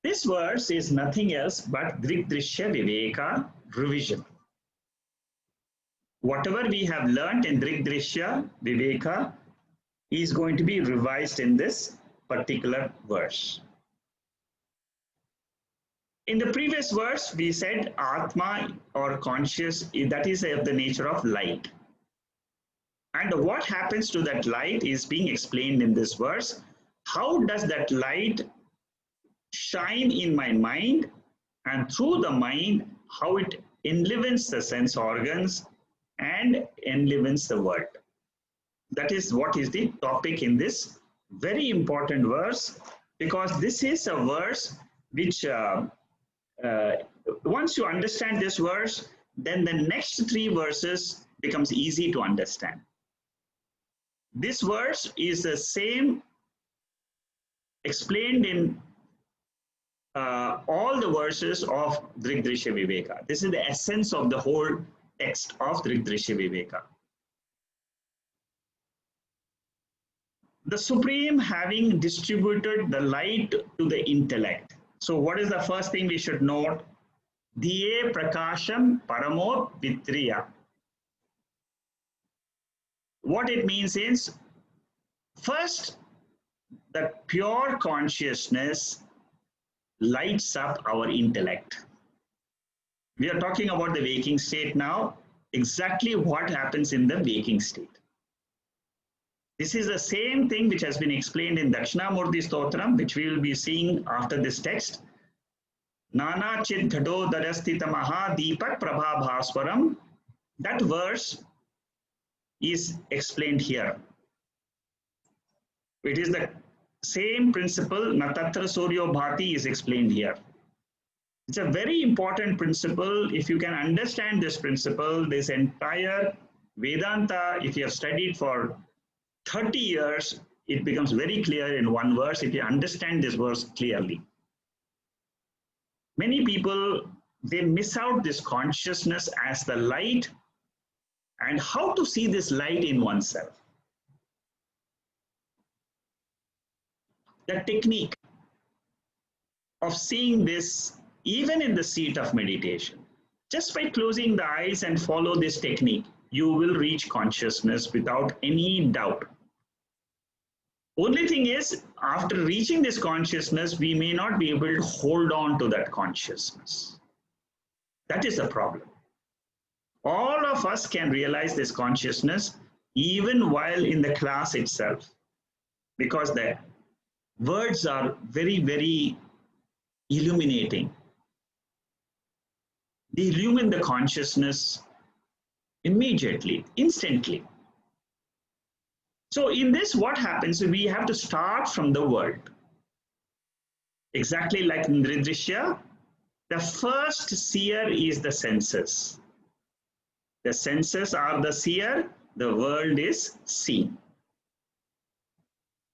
This verse is nothing else but Drigdrishya Viveka revision. Whatever we have learned in Drigdrishya Viveka is going to be revised in this particular verse. In the previous verse, we said Atma or conscious, that is of the nature of light. And what happens to that light is being explained in this verse. How does that light shine in my mind, and through the mind, how it enlivens the sense organs and enlivens the world. That is what is the topic in this very important verse, because this is a verse which once you understand this verse, then the next three verses becomes easy to understand. This verse is the same explained in all the verses of Drigdrishya Viveka. This is the essence of the whole text of Drigdrishya Viveka. The Supreme having distributed the light to the intellect. So what is the first thing we should note? Diye Prakasham Paramo Vitriya. What it means is, first, that pure consciousness lights up our intellect. We are talking about the waking state now, exactly what happens in the waking state. This is the same thing which has been explained in Dakshinamurti Stotram, which we will be seeing after this text. Nana Chid Ghado Darastita Maha Deepak Prabha Bhaswaram. That verse is explained here. It is the same principle, Natatra Suryo Bhati, is explained here. It's a very important principle. If you can understand this principle, this entire Vedanta, if you have studied for 30 years, it becomes very clear in one verse if you understand this verse clearly. Many people, they miss out this consciousness as the light and how to see this light in oneself. The technique of seeing this even in the seat of meditation, just by closing the eyes and follow this technique, you will reach consciousness without any doubt. Only thing is, after reaching this consciousness, we may not be able to hold on to that consciousness. That is the problem. All of us can realize this consciousness even while in the class itself. because the words are very, very illuminating. They illumine the consciousness immediately, instantly. So in this, what happens? We have to start from the world. Exactly like Nridrishya, the first seer is the senses. The senses are the seer, the world is seen.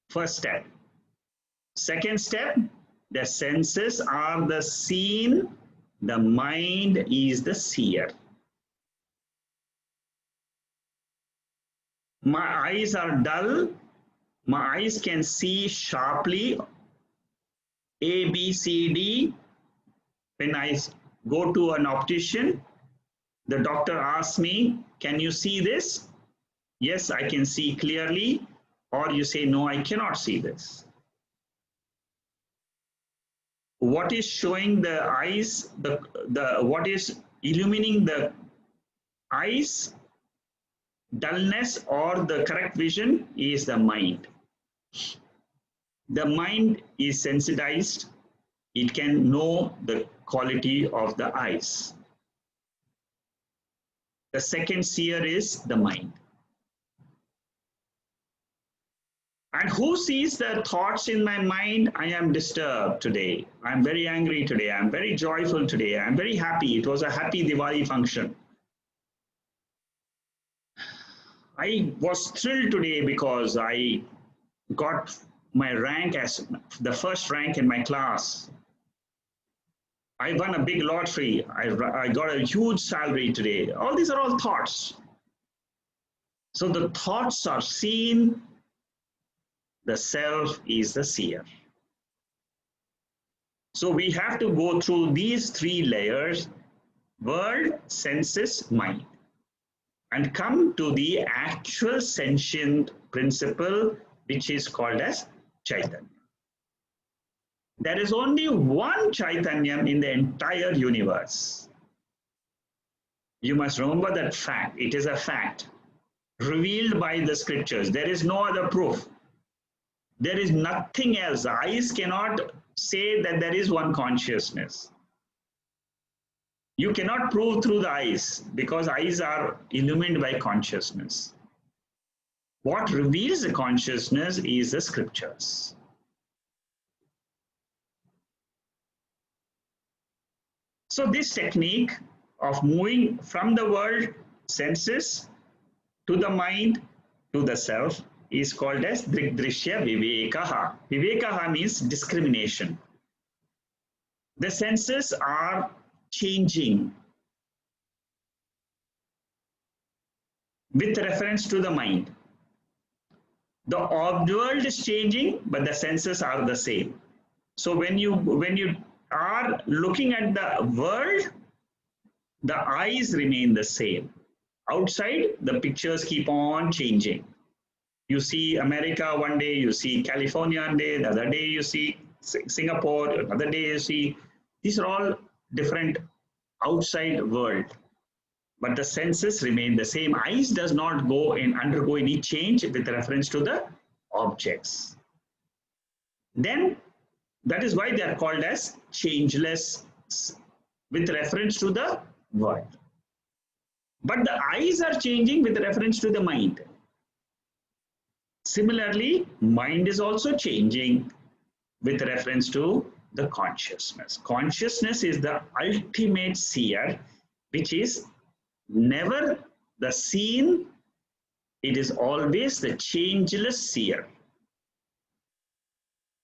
First step. Second step, the senses are the seen, the mind is the seer. My eyes are dull, my eyes can see sharply A, B, C, D. When I go to an optician, the doctor asks me, can you see this? Yes, I can see clearly. Or you say, no, I cannot see this. What is showing the eyes, what is illumining the eyes, dullness or the correct vision is the mind. The mind is sensitized. It can know the quality of the eyes. The second seer is the mind. And who sees the thoughts in my mind? I am disturbed today. I'm very angry today. I'm very joyful today. I'm very happy. It was a happy Diwali function. I was thrilled today because I got my rank as the first rank in my class. I won a big lottery. I got a huge salary today. All these are all thoughts. So the thoughts are seen. The self is the seer. So we have to go through these three layers: world, senses, mind, and come to the actual sentient principle, which is called as Chaitanya. There is only one Chaitanya in the entire universe. You must remember that fact. It is a fact revealed by the scriptures. There is no other proof. There is nothing else. The eyes cannot say that there is one consciousness. You cannot prove through the eyes because eyes are illumined by consciousness. What reveals the consciousness is the scriptures. So this technique of moving from the world, senses, to the mind, to the self, is called as Drigdrishya Vivekaha. Vivekaha means discrimination. The senses are changing with reference to the mind. The world is changing, but the senses are the same. So when you are looking at the world, the eyes remain the same. Outside, the pictures keep on changing. You see America one day, you see California one day, the other day you see Singapore, another day you see. These are all different outside world. But the senses remain the same. Eyes does not go and undergo any change with reference to the objects. Then that is why they are called as changeless with reference to the world. But the eyes are changing with reference to the mind. Similarly, mind is also changing with reference to the consciousness. Consciousness is the ultimate seer, which is never the seen, it is always the changeless seer.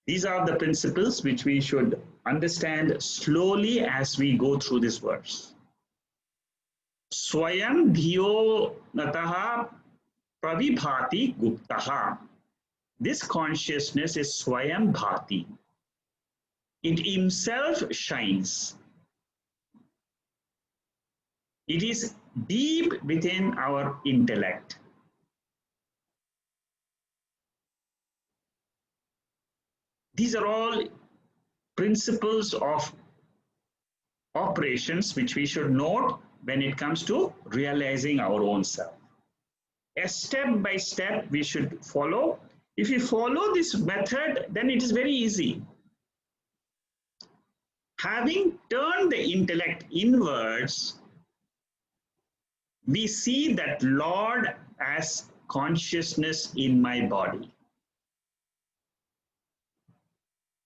These are the principles which we should understand slowly as we go through this verse. Swayam dhiyo nataha pravibhati guptaha. This consciousness is Swayam Bhati. It himself shines. It is deep within our intellect. These are all principles of operations which we should note when it comes to realizing our own self. A step by step we should follow If you follow this method, then it is very easy. Having turned the intellect inwards, we see that Lord as consciousness in my body,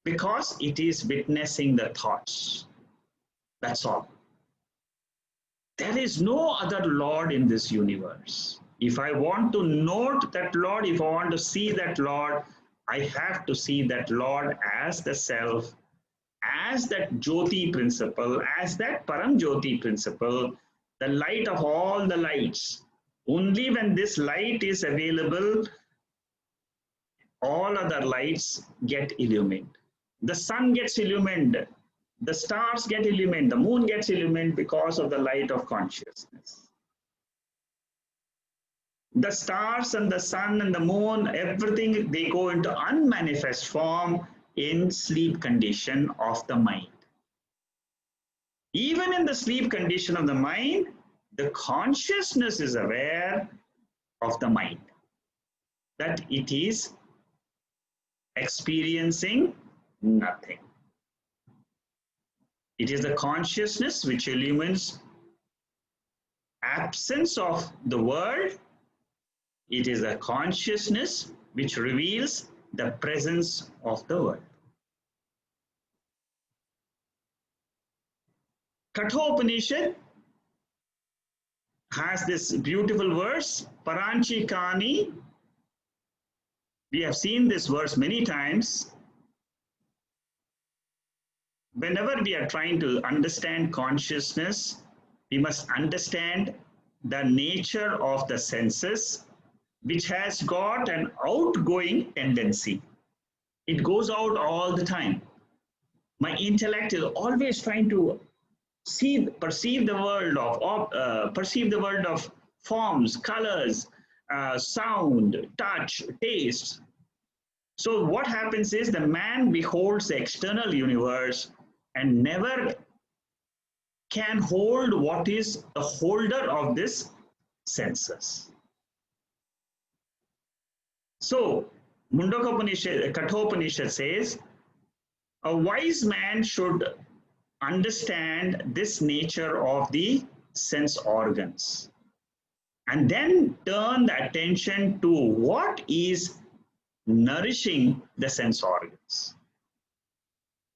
because it is witnessing the thoughts. That's all. There is no other Lord in this universe. If I want to note that Lord, if I want to see that Lord, I have to see that Lord as the self, as that Jyoti principle, as that Param Jyoti principle, the light of all the lights. Only when this light is available, all other lights get illumined. The sun gets illumined, the stars get illumined, the moon gets illumined because of the light of consciousness. The stars and the sun and the moon, everything, they go into unmanifest form in sleep condition of the mind. Even in the sleep condition of the mind, the consciousness is aware of the mind, that it is experiencing nothing. It is the consciousness which illumines absence of the world. It is a consciousness which reveals the presence of the world. Kathopanishad has this beautiful verse, Paranchikani. We have seen this verse many times. Whenever we are trying to understand consciousness, we must understand the nature of the senses, which has got an outgoing tendency. It goes out all the time. My intellect is always trying to perceive the world of forms, colors, sound, touch, taste. So what happens is the man beholds the external universe and never can hold what is the holder of this senses. So Kathopanishad says, a wise man should understand this nature of the sense organs and then turn the attention to what is nourishing the sense organs.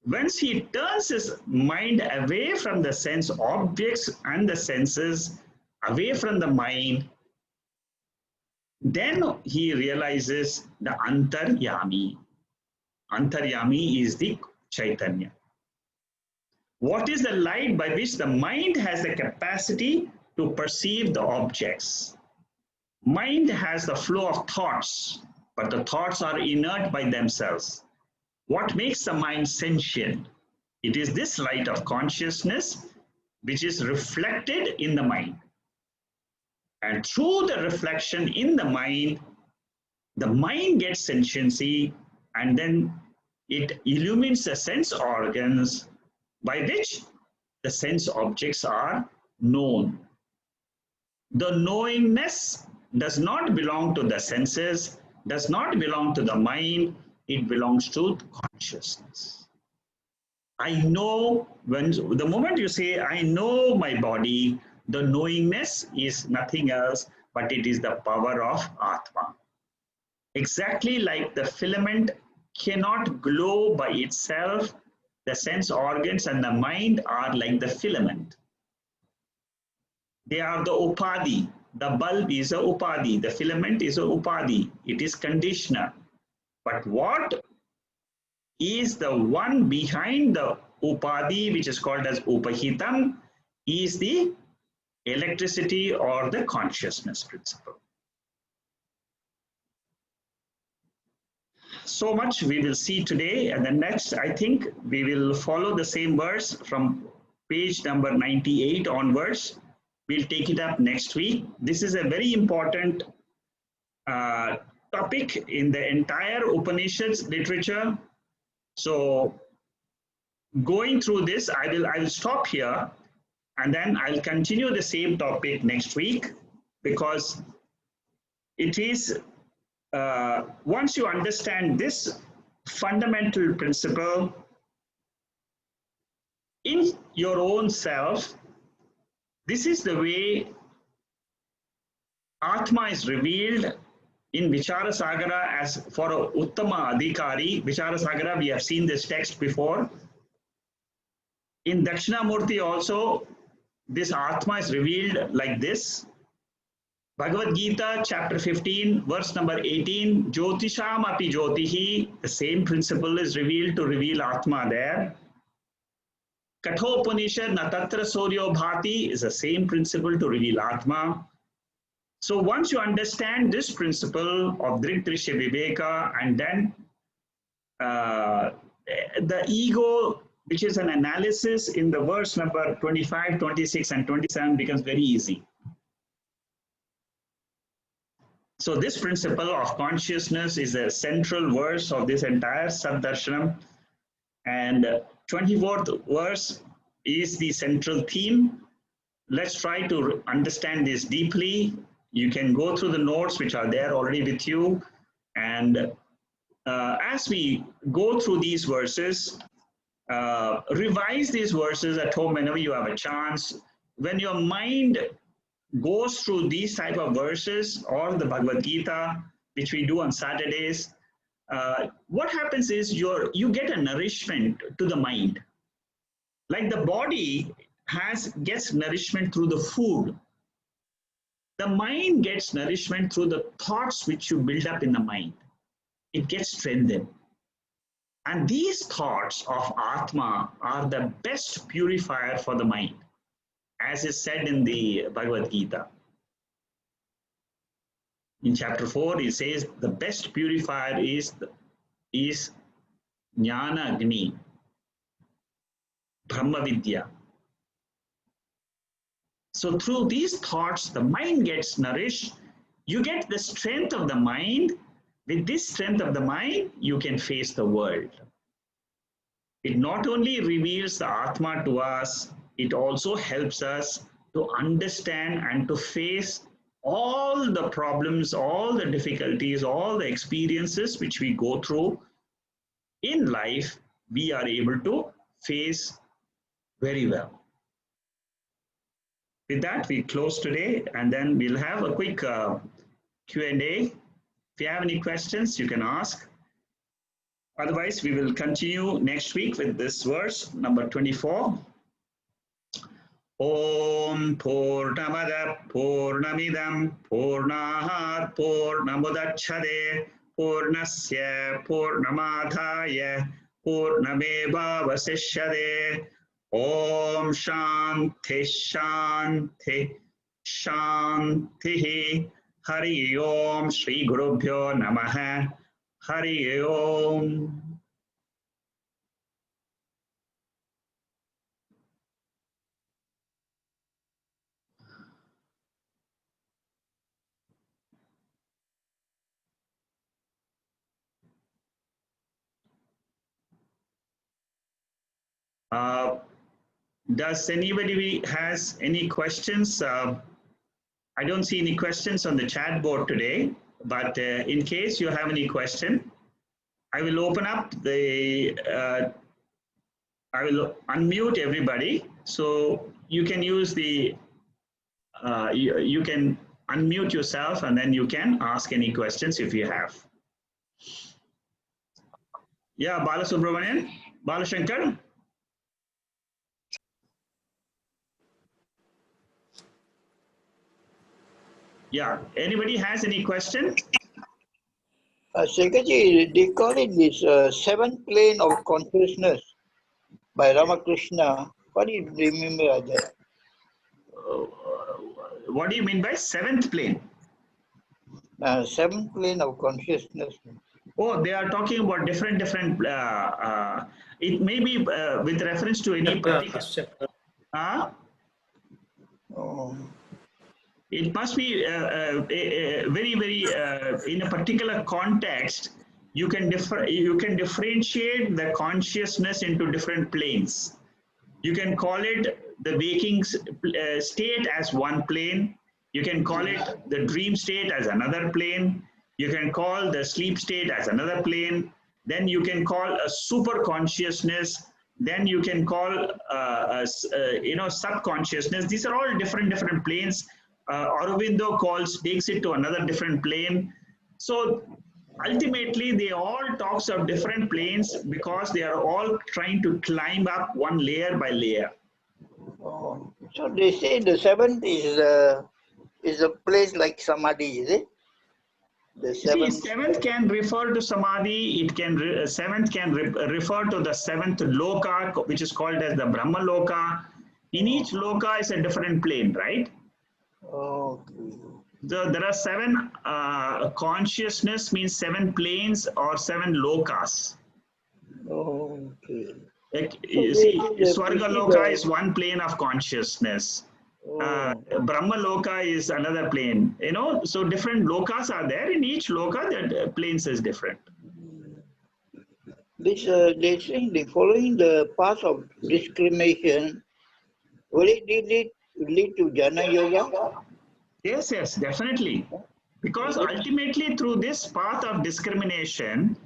Once he turns his mind away from the sense objects and the senses, away from the mind, then he realizes the Antaryami. Antaryami is the Chaitanya. What is the light by which the mind has the capacity to perceive the objects? Mind has the flow of thoughts, but the thoughts are inert by themselves. What makes the mind sentient? It is this light of consciousness which is reflected in the mind. And through the reflection in the mind gets sentiency, and then it illumines the sense organs by which the sense objects are known. The knowingness does not belong to the senses, does not belong to the mind, it belongs to consciousness. I know, the moment you say, I know my body, the knowingness is nothing else, but it is the power of Atma. Exactly like the filament cannot glow by itself, the sense organs and the mind are like the filament. They are the upadhi. The bulb is a upadhi. The filament is a upadhi. It is conditioner. But what is the one behind the upadhi, which is called as upahitam, is the electricity or the consciousness principle. So much we will see today, and the next, I think, we will follow the same verse from page number 98 onwards. We'll take it up next week. This is a very important topic in the entire Upanishads literature. So going through this, I will stop here, and then I'll continue the same topic next week, because it is once you understand this fundamental principle in your own self, this is the way Atma is revealed in Vichara Sagara as for a Uttama Adhikari. Vichara Sagara, we have seen this text before. In Dakshinamurti also, this Atma is revealed like this. Bhagavad Gita, chapter 15, verse number 18, Jyotisham api Jyotihi, the same principle is revealed to reveal Atma there. Kathopanishad na tatra Suryo Bhati is the same principle to reveal Atma. So once you understand this principle of Drigdrishya Viveka, and then the ego, which is an analysis in the verse number 25, 26, and 27 becomes very easy. So this principle of consciousness is a central verse of this entire Saddarshanam, and 24th verse is the central theme. Let's try to understand this deeply. You can go through the notes which are there already with you, and as we go through these verses, revise these verses at home whenever you have a chance. When your mind goes through these type of verses or the Bhagavad Gita, which we do on Saturdays, what happens is you get a nourishment to the mind. Like the body gets nourishment through the food, the mind gets nourishment through the thoughts which you build up in the mind. It gets strengthened. And these thoughts of Atma are the best purifier for the mind, as is said in the Bhagavad Gita. In chapter 4, it says the best purifier is Jnana Agni, Brahma Vidya. So through these thoughts, the mind gets nourished. You get the strength of the mind. With this strength of the mind, you can face the world. It not only reveals the Atma to us, it also helps us to understand and to face all the problems, all the difficulties, all the experiences which we go through in life, we are able to face very well. With that, we close today, and then we'll have a quick Q&A. If you have any questions, you can ask. Otherwise, we will continue next week with this verse, number 24. Om Purnamada Purnamidam Purnahat Purnamudachade Purnasya Purnamadhaya Purnameva Vasishyade. Om Shanti Shanti Shanti. Hari Om Shri Gurubhyo Namaha. Hari Om. Does anybody has any questions? I don't see any questions on the chat board today, but in case you have any question, I will open up the, I will unmute everybody. So you can use the, you can unmute yourself and then you can ask any questions if you have. Yeah, Balasubramanian, Balashankar. Yeah, anybody has any question? Sekhaji, they call it this seventh plane of consciousness by Ramakrishna. What do you remember that? What do you mean by seventh plane? Seventh plane of consciousness. Oh, they are talking about different. It may be with reference to any particular. Oh. It must be very in a particular context. You can differentiate the consciousness into different planes. You can call it the waking state as one plane. You can call it the dream state as another plane. You can call the sleep state as another plane. Then you can call a super consciousness. Then you can call subconsciousness. These are all different planes. Aurobindo takes it to another different plane. So ultimately, they all talks of different planes because they are all trying to climb up one layer by layer. Oh. So they say the seventh is a place like Samadhi, is it? The See, seventh. seventh can refer to samadhi. It can seventh can refer to the seventh loka, which is called as the Brahma loka. In each loka is a different plane, right? Okay. So there are seven consciousness means seven planes or seven lokas. Okay. Like, So you see, they Swarga proceed. loka is one plane of consciousness. Oh. Brahma loka is another plane. So different lokas are there. In each loka, the planes is different. They saying they following the path of discrimination. Will it lead to jnana yoga? Yes, definitely. Because Is it? ultimately, through this path of discrimination,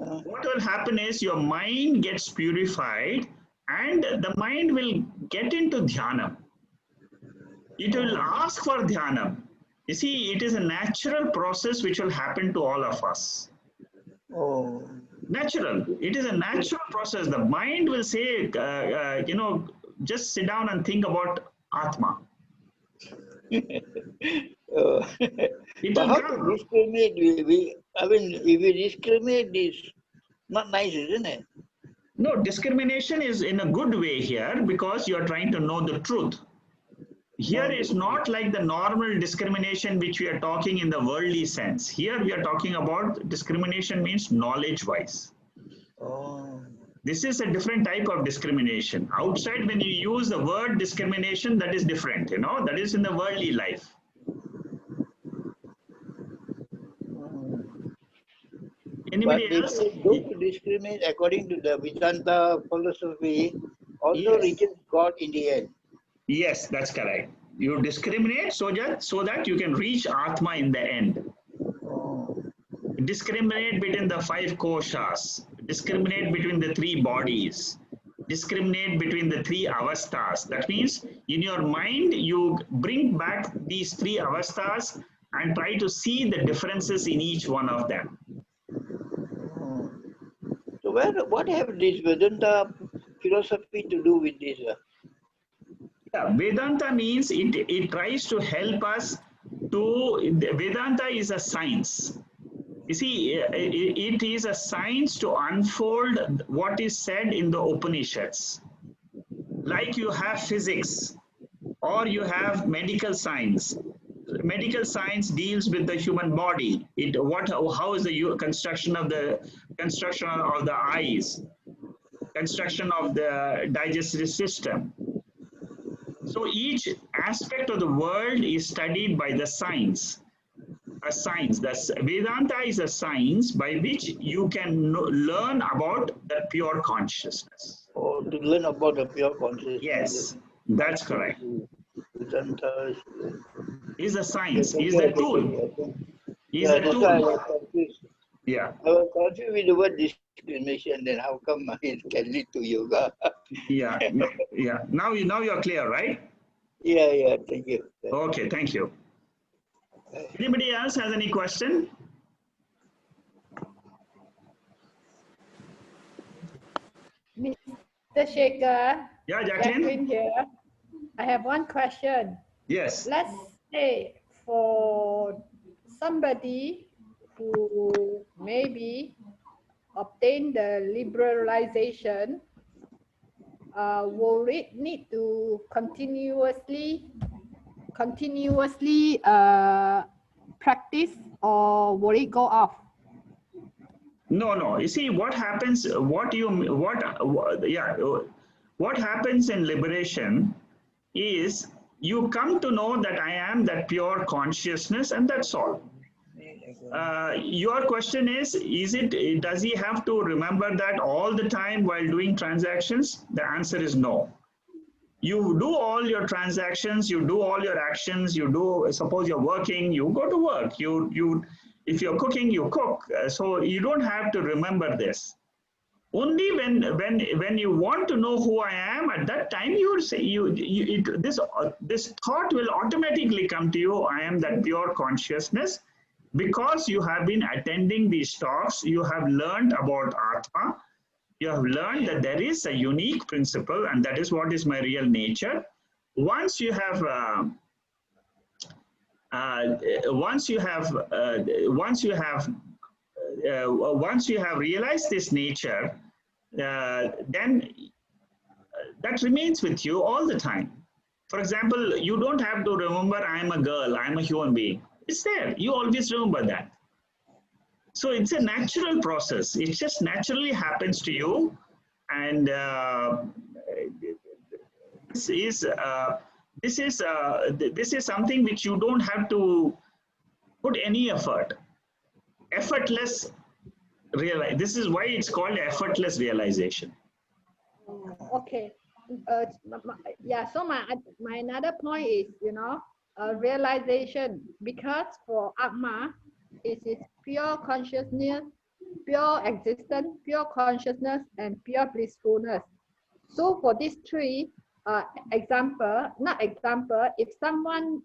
Uh, what will happen is your mind gets purified and the mind will get into dhyana. It will ask for dhyana. You see, it is a natural process which will happen to all of us. oh. Natural. It is a natural process. The mind will say, just sit down and think about Atma. Uh, It but will how to come. discriminate? I mean, if we discriminate, it's not nice, isn't it? No, discrimination is in a good way here because you are trying to know the truth. Here No, is not like the normal discrimination which we are talking in the worldly sense. Here we are talking about discrimination means knowledge wise. oh. This is a different type of discrimination. Outside, when you use the word discrimination, that is different, that is in the worldly life. But Anybody they else? say those who discriminate according to the Vedanta philosophy also Yes. reaches God in the end. Yes, that's correct. You discriminate so that you can reach Atma in the end. Oh. Discriminate between the five koshas, discriminate between the three bodies, discriminate between the three avasthas. That means in your mind, you bring back these three avasthas and try to see the differences in each one of them. Oh. So what have this Vedanta philosophy to do with this? Yeah, Vedanta means it tries to help us to, Vedanta is a science. You see, it is a science to unfold what is said in the Upanishads. Like you have physics or you have medical science. Medical science deals with the human body. How is the construction of the eyes, construction of the digestive system. So each aspect of the world is studied by the science. A science. That's Vedanta is a science by which you can learn about the pure consciousness. Or to learn about the pure consciousness? Yes, I that's see. correct. Vedanta Is a okay, science. thank Is you, the thank tool. you. Is Yeah, a that's why I tool. was confused. Yeah. I was confused with the word discrimination, then how come it can lead to yoga? Yeah. No, yeah. Now you're clear, right? Yeah, thank you. Okay. Thank you. Anybody else has any question? Mr. Shaker, Yeah, Jacqueline Jacqueline. here. I have one question. Yes. Let's say for somebody who maybe obtain the liberalization, will it need to continuously practice, or will it go off? No. You see, what happens? What happens in liberation is you come to know that I am that pure consciousness, and that's all. Your question is it? Does he have to remember that all the time while doing transactions? The answer is no. You do all your transactions, you do all your actions, you do. Suppose you're working, you go to work. If you're cooking, you cook. So you don't have to remember this. Only when you want to know who I am, at that time you will say this thought will automatically come to you. I am that pure consciousness, because you have been attending these talks. You have learned about Atma. You have learned that there is a unique principle, and that is what is my real nature. Once you have once you have realized this nature, then that remains with you all the time. For example, you don't have to remember I am a girl, I am a human being. It's there. You always remember that. So it's a natural process. It just naturally happens to you, and this is something which you don't have to put any effort. Effortless realize. This is why it's called effortless realization. Okay. Yeah. So my another point is, realization, because for Atma, it is pure consciousness, pure existence, pure consciousness, and pure blissfulness. So for these three, if someone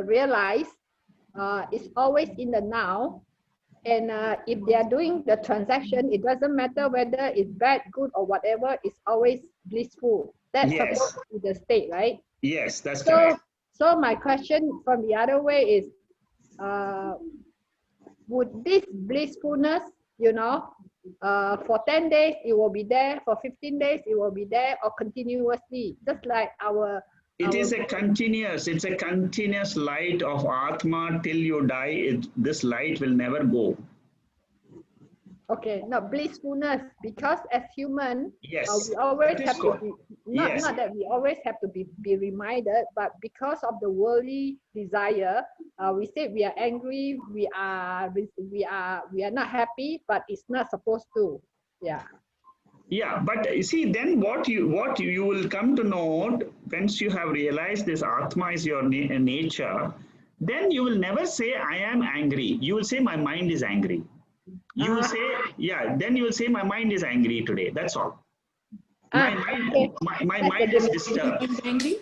realize it's always in the now, and if they are doing the transaction, it doesn't matter whether it's bad, good, or whatever, it's always blissful. That's Yes. supposed to be the state, right? Yes, that's correct. So my question from the other way is, would this blissfulness, for 10 days it will be there, for 15 days it will be there, or continuously, just like it's a continuous light of Atma till you die. This light will never go. Okay, not blissfulness, because as human, yes, we always have to be, yes. not that we always have to be reminded, but because of the worldly desire, we say we are angry, we are not happy, but it's not supposed to. Yeah. Yeah, but you see, then what you will come to know, once you have realized this Atma is your nature, then you will never say I am angry. You will say my mind is angry. You will say, yeah, then you will say my mind is angry today. That's all. My mind is disturbed. Angry?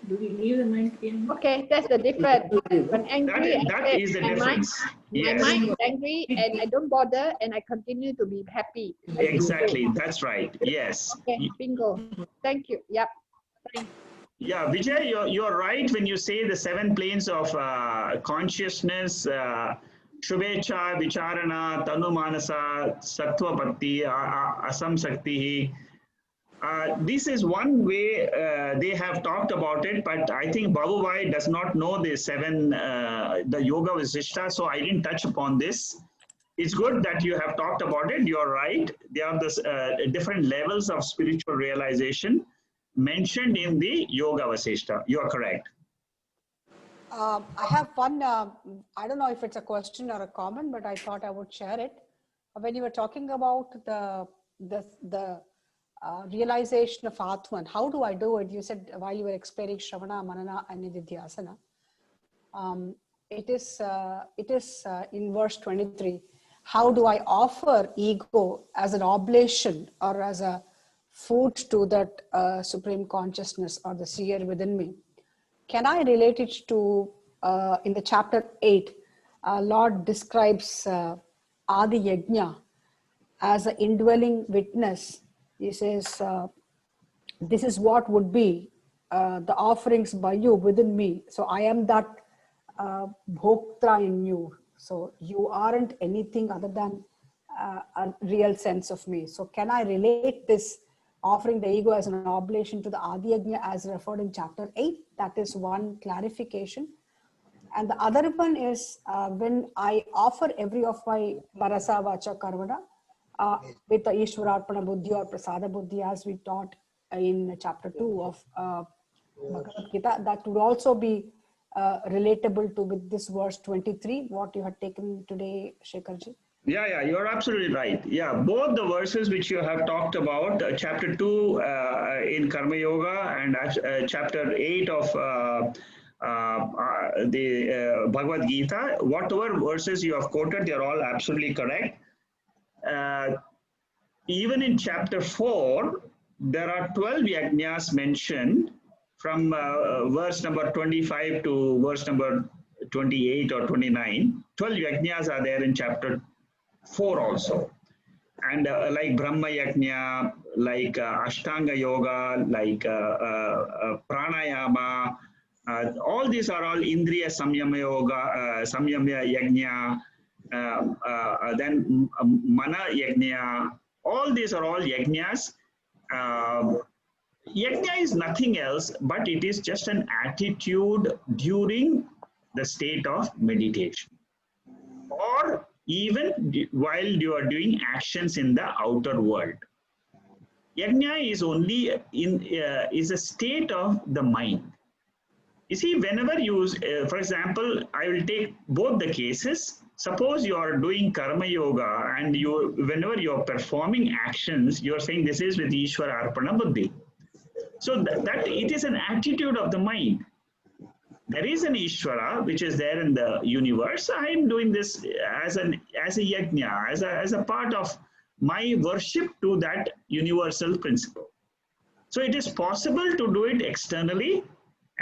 Do we leave the mind to be angry? Okay, that's the difference. When angry, that is the difference. My mind is angry and I don't bother and I continue to be happy. Exactly, that's right. Yes. Okay, bingo. Thank you. Yep. Thanks. Yeah, Vijay, you're right when you say the 7 planes of consciousness, Shubhecha, Vicharana, Tanu Manasa, Sattvapatti, Asamsakti. This is one way they have talked about it, but I think Babubhai does not know the 7, the Yoga Vasishta, so I didn't touch upon this. It's good that you have talked about it. You're right. There are the different levels of spiritual realization mentioned in the Yoga Vasishta. You are correct. I have one, I don't know if it's a question or a comment, but I thought I would share it. When you were talking about the realization of Atman, how do I do it? You said while you were explaining Shravana, Manana, and Nididhyasana. It is in verse 23. How do I offer ego as an oblation or as a food to that supreme consciousness or the seer within me? Can I relate it to, in the chapter 8, Lord describes Adi Yajna as an indwelling witness. He says, this is what would be the offerings by you within me. So I am that bhoktra in you. So you aren't anything other than a real sense of me. So can I relate this offering the ego as an oblation to the Adi Yajna as referred in chapter 8? That is one clarification. And the other one is when I offer every of my Marasa, Vacha, Karmana with the Ishwararpana Buddhi or Prasada Buddhi, as we taught in chapter 2 of Bhagavad Gita, that would also be relatable to with this verse 23, what you had taken today, Shekharji. Yeah, you're absolutely right. Yeah, both the verses which you have talked about, chapter 2 in Karma Yoga and chapter 8 of Bhagavad Gita, whatever verses you have quoted, they're all absolutely correct. Even in chapter 4, there are 12 yajnas mentioned from verse number 25 to verse number 28 or 29. 12 yajnas are there in chapter 4 also. And like Brahma Yajna, like Ashtanga Yoga, like Pranayama, all these are all Indriya Samyama Yoga, Samyama Yajna, then Mana Yajna. All these are all Yajnas. Yajna is nothing else, but it is just an attitude during the state of meditation, or even while you are doing actions in the outer world. Yajna is only is a state of the mind. You see, whenever you, for example, I will take both the cases. Suppose you are doing karma yoga, and whenever you are performing actions, you are saying this is with Ishvara Arpana Buddhi. So that it is an attitude of the mind. There is an Ishvara which is there in the universe. I am doing this as a yajna, as a part of my worship to that universal principle. So it is possible to do it externally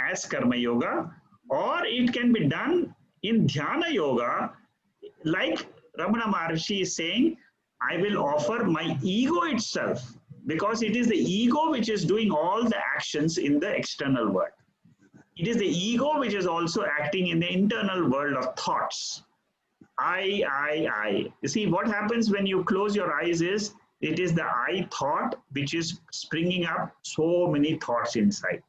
as karma yoga, or it can be done in dhyana yoga, like Ramana Maharshi is saying, I will offer my ego itself, because it is the ego which is doing all the actions in the external world. It is the ego which is also acting in the internal world of thoughts. I. You see, what happens when you close your eyes is, it is the I thought which is springing up so many thoughts inside.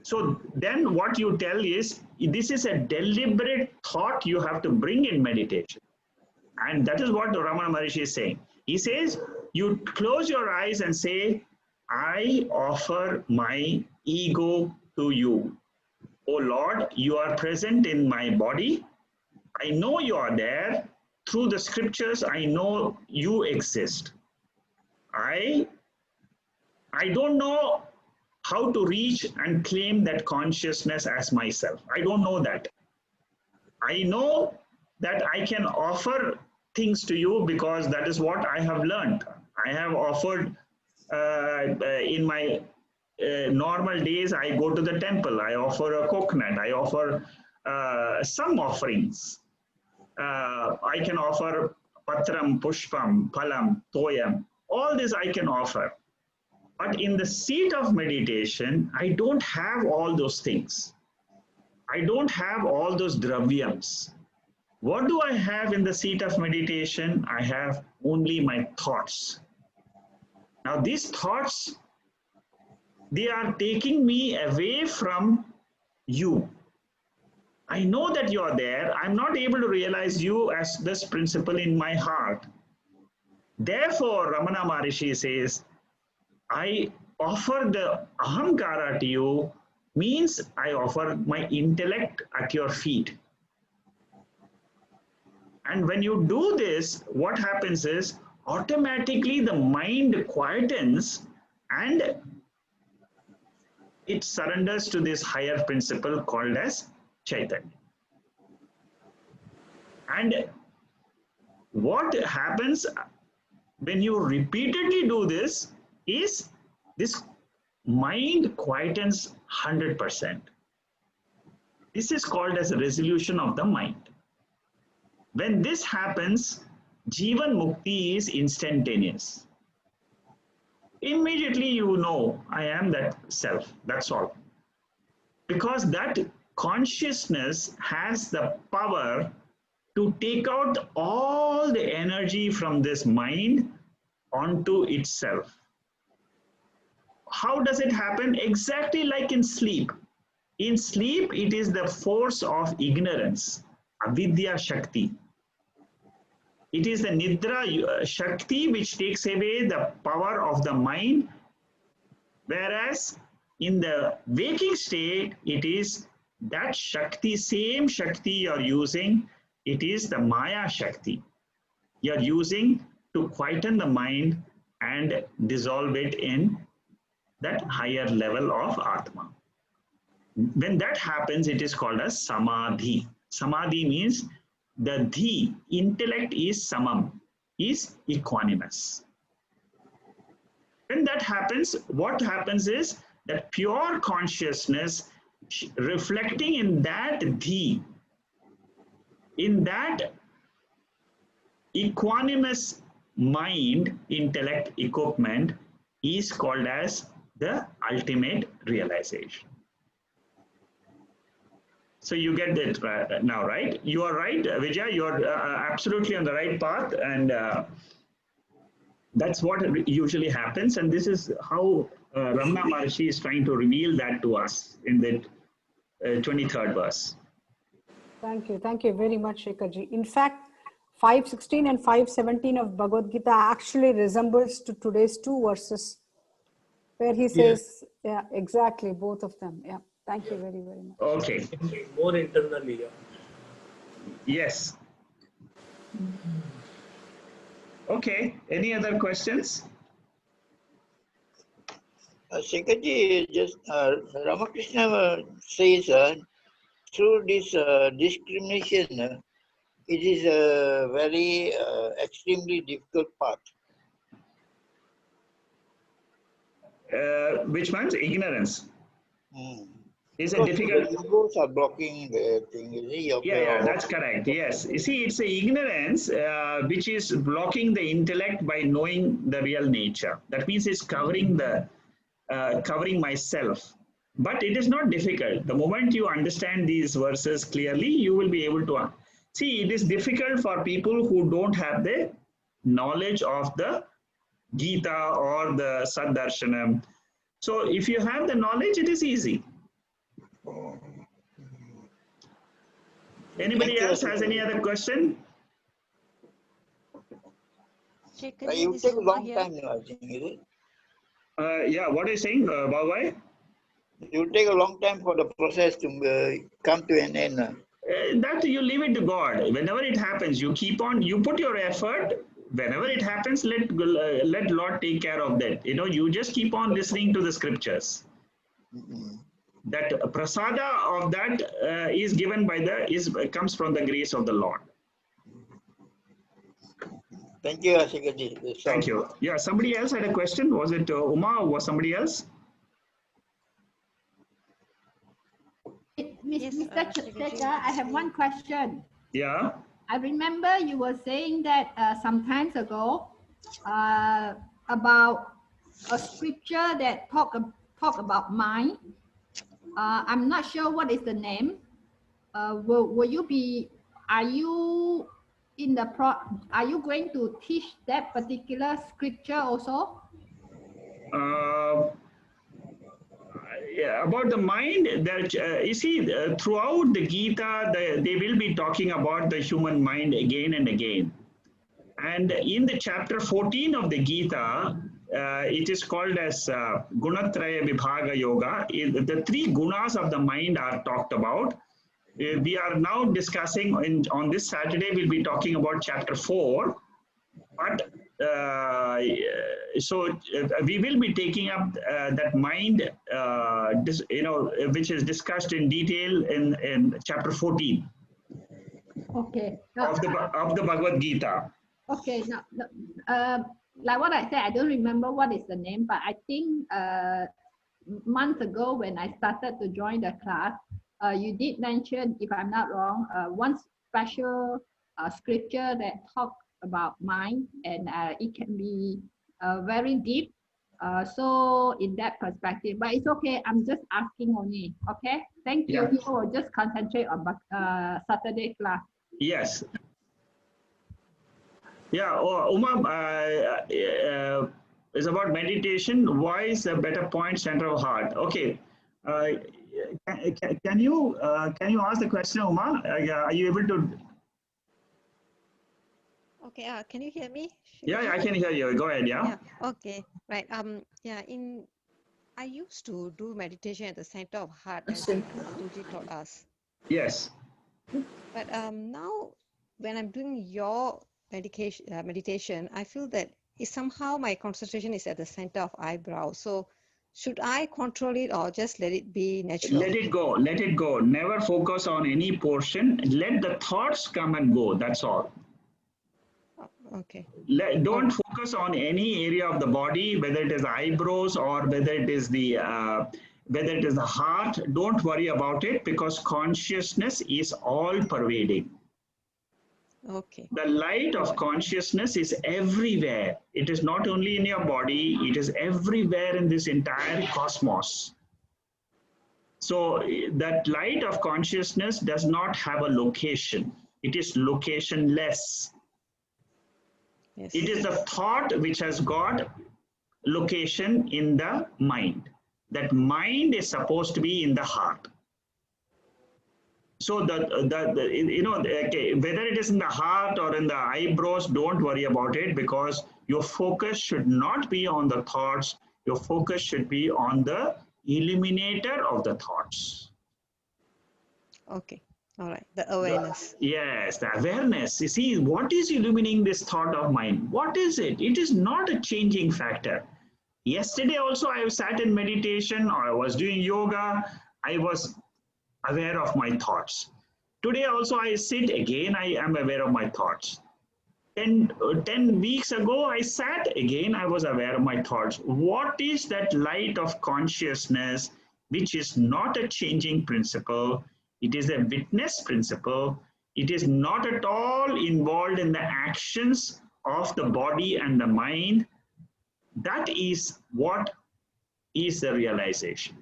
So then what you tell is, this is a deliberate thought you have to bring in meditation. And that is what Ramana Maharshi is saying. He says, you close your eyes and say, I offer my ego to you. Oh Lord, you are present in my body. I know you are there. Through the scriptures, I know you exist. I don't know how to reach and claim that consciousness as myself. I don't know that. I know that I can offer things to you because that is what I have learned. I have offered in my normal days, I go to the temple, I offer a coconut, I offer some offerings. I can offer patram, pushpam, phalam, toyam, all this I can offer. But in the seat of meditation, I don't have all those things. I don't have all those dravyams. What do I have in the seat of meditation? I have only my thoughts. Now these thoughts, they are taking me away from you. I know that you are there. I'm not able to realize you as this principle in my heart. Therefore, Ramana Maharshi says, I offer the ahamkara to you, means I offer my intellect at your feet. And when you do this, what happens is, automatically the mind quietens and it surrenders to this higher principle called as Chaitanya. And what happens when you repeatedly do this is, this mind quietens 100%. This is called as a resolution of the mind. When this happens, Jivan Mukti is instantaneous. Immediately you know, I am that self, that's all. Because that consciousness has the power to take out all the energy from this mind onto itself. How does it happen? Exactly like in sleep. In sleep, it is the force of ignorance, avidya shakti. It is the nidra shakti which takes away the power of the mind, whereas in the waking state, it is that shakti, same shakti you are using, it is the maya shakti you are using to quieten the mind and dissolve it in that higher level of Atma. When that happens, it is called as samadhi. Samadhi means the dhi, intellect is samam, is equanimous. When that happens, what happens is that pure consciousness reflecting in that dhi, in that equanimous mind, intellect, equipment is called as the ultimate realization. So you get that now, right? You are right, Vijay. You are absolutely on the right path, and that's what usually happens. And this is how Ramana Maharshi is trying to reveal that to us in the 23rd verse. Thank you very much, Shekharji. In fact, 5:16 and 5:17 of Bhagavad Gita actually resembles to today's two verses, where he says, yeah, exactly, both of them. Yeah, thank you very much. Okay. More internally. Yes. Okay. Any other questions? Shekharji, just Ramakrishna says through this discrimination, it is a very extremely difficult path. Which means ignorance. Is a Because difficult. the egos are blocking the thing. Yeah, that's correct. Yes. You see, it's a ignorance which is blocking the intellect by knowing the real nature. That means it's covering myself. But it is not difficult. The moment you understand these verses clearly, you will be able to see. It is difficult for people who don't have the knowledge of the Gita or the Saddarshanam. So if you have the knowledge, it is easy. Anybody else has any other question? It will take a long time, I think, is it? Yeah, what are you saying, Bhavai? It will take a long time for the process to come to an end. That you leave it to God. Whenever it happens, you keep on, you put your effort. Whenever it happens, let Lord take care of that. You just keep on listening to the scriptures. That prasada of that is given by comes from the grace of the Lord. Thank you, Shekharji. Thank you. Yeah, somebody else had a question. Was it Uma or was somebody else? Mr. Cheka, I have one question. Yeah. I remember you were saying that some times ago about a scripture that talk about mind. I'm not sure what is the name. Will you be? Are you Are you going to teach that particular scripture also? Yeah, about the mind, that you see, throughout the Gita, they will be talking about the human mind again and again. And in the chapter 14 of the Gita, it is called as Gunatraya Vibhaga Yoga. The three gunas of the mind are talked about. We are now discussing, on this Saturday, we'll be talking about chapter 4. But we will be taking up that mind, which is discussed in detail in chapter 14. Okay. Of the Bhagavad Gita. Okay. Now, like what I said, I don't remember what is the name, but I think months ago when I started to join the class, you did mention, if I'm not wrong, one special scripture that talks about mind, and it can be very deep. So in that perspective, but it's okay. I'm just asking only. Okay. Thank you. Yeah. So just concentrate on Saturday class. Yes. Yeah. Uma, is about meditation. Why is a better point center of heart? Okay. Can you ask the question, Uma? Are you able to? Okay, can you hear me? Yeah, I can hear you. Go ahead, yeah. Okay, right. I used to do meditation at the center of heart, as Guruji taught us. Yes. But now, when I'm doing your meditation, I feel that somehow my concentration is at the center of eyebrow. So should I control it or just let it be natural? Let it go. Let it go. Never focus on any portion. Let the thoughts come and go. That's all. Okay. Don't focus on any area of the body, whether it is eyebrows or whether it is the heart. Don't worry about it, because consciousness is all pervading. Okay. The light of consciousness is everywhere. It is not only in your body, it is everywhere in this entire cosmos. So that light of consciousness does not have a location. It is locationless. Yes. It is the thought which has got location in the mind. That mind is supposed to be in the heart. So whether it is in the heart or in the eyebrows, don't worry about it, because your focus should not be on the thoughts. Your focus should be on the eliminator of the thoughts. Okay. All right. The awareness. Yes, the awareness. You see, what is illuminating this thought of mine? What is it? It is not a changing factor. Yesterday also I sat in meditation, or I was doing yoga. I was aware of my thoughts. Today also I sit again, I am aware of my thoughts. 10 weeks ago I sat again, I was aware of my thoughts. What is that light of consciousness, which is not a changing principle? It is a witness principle. It is not at all involved in the actions of the body and the mind. That is what is the realization.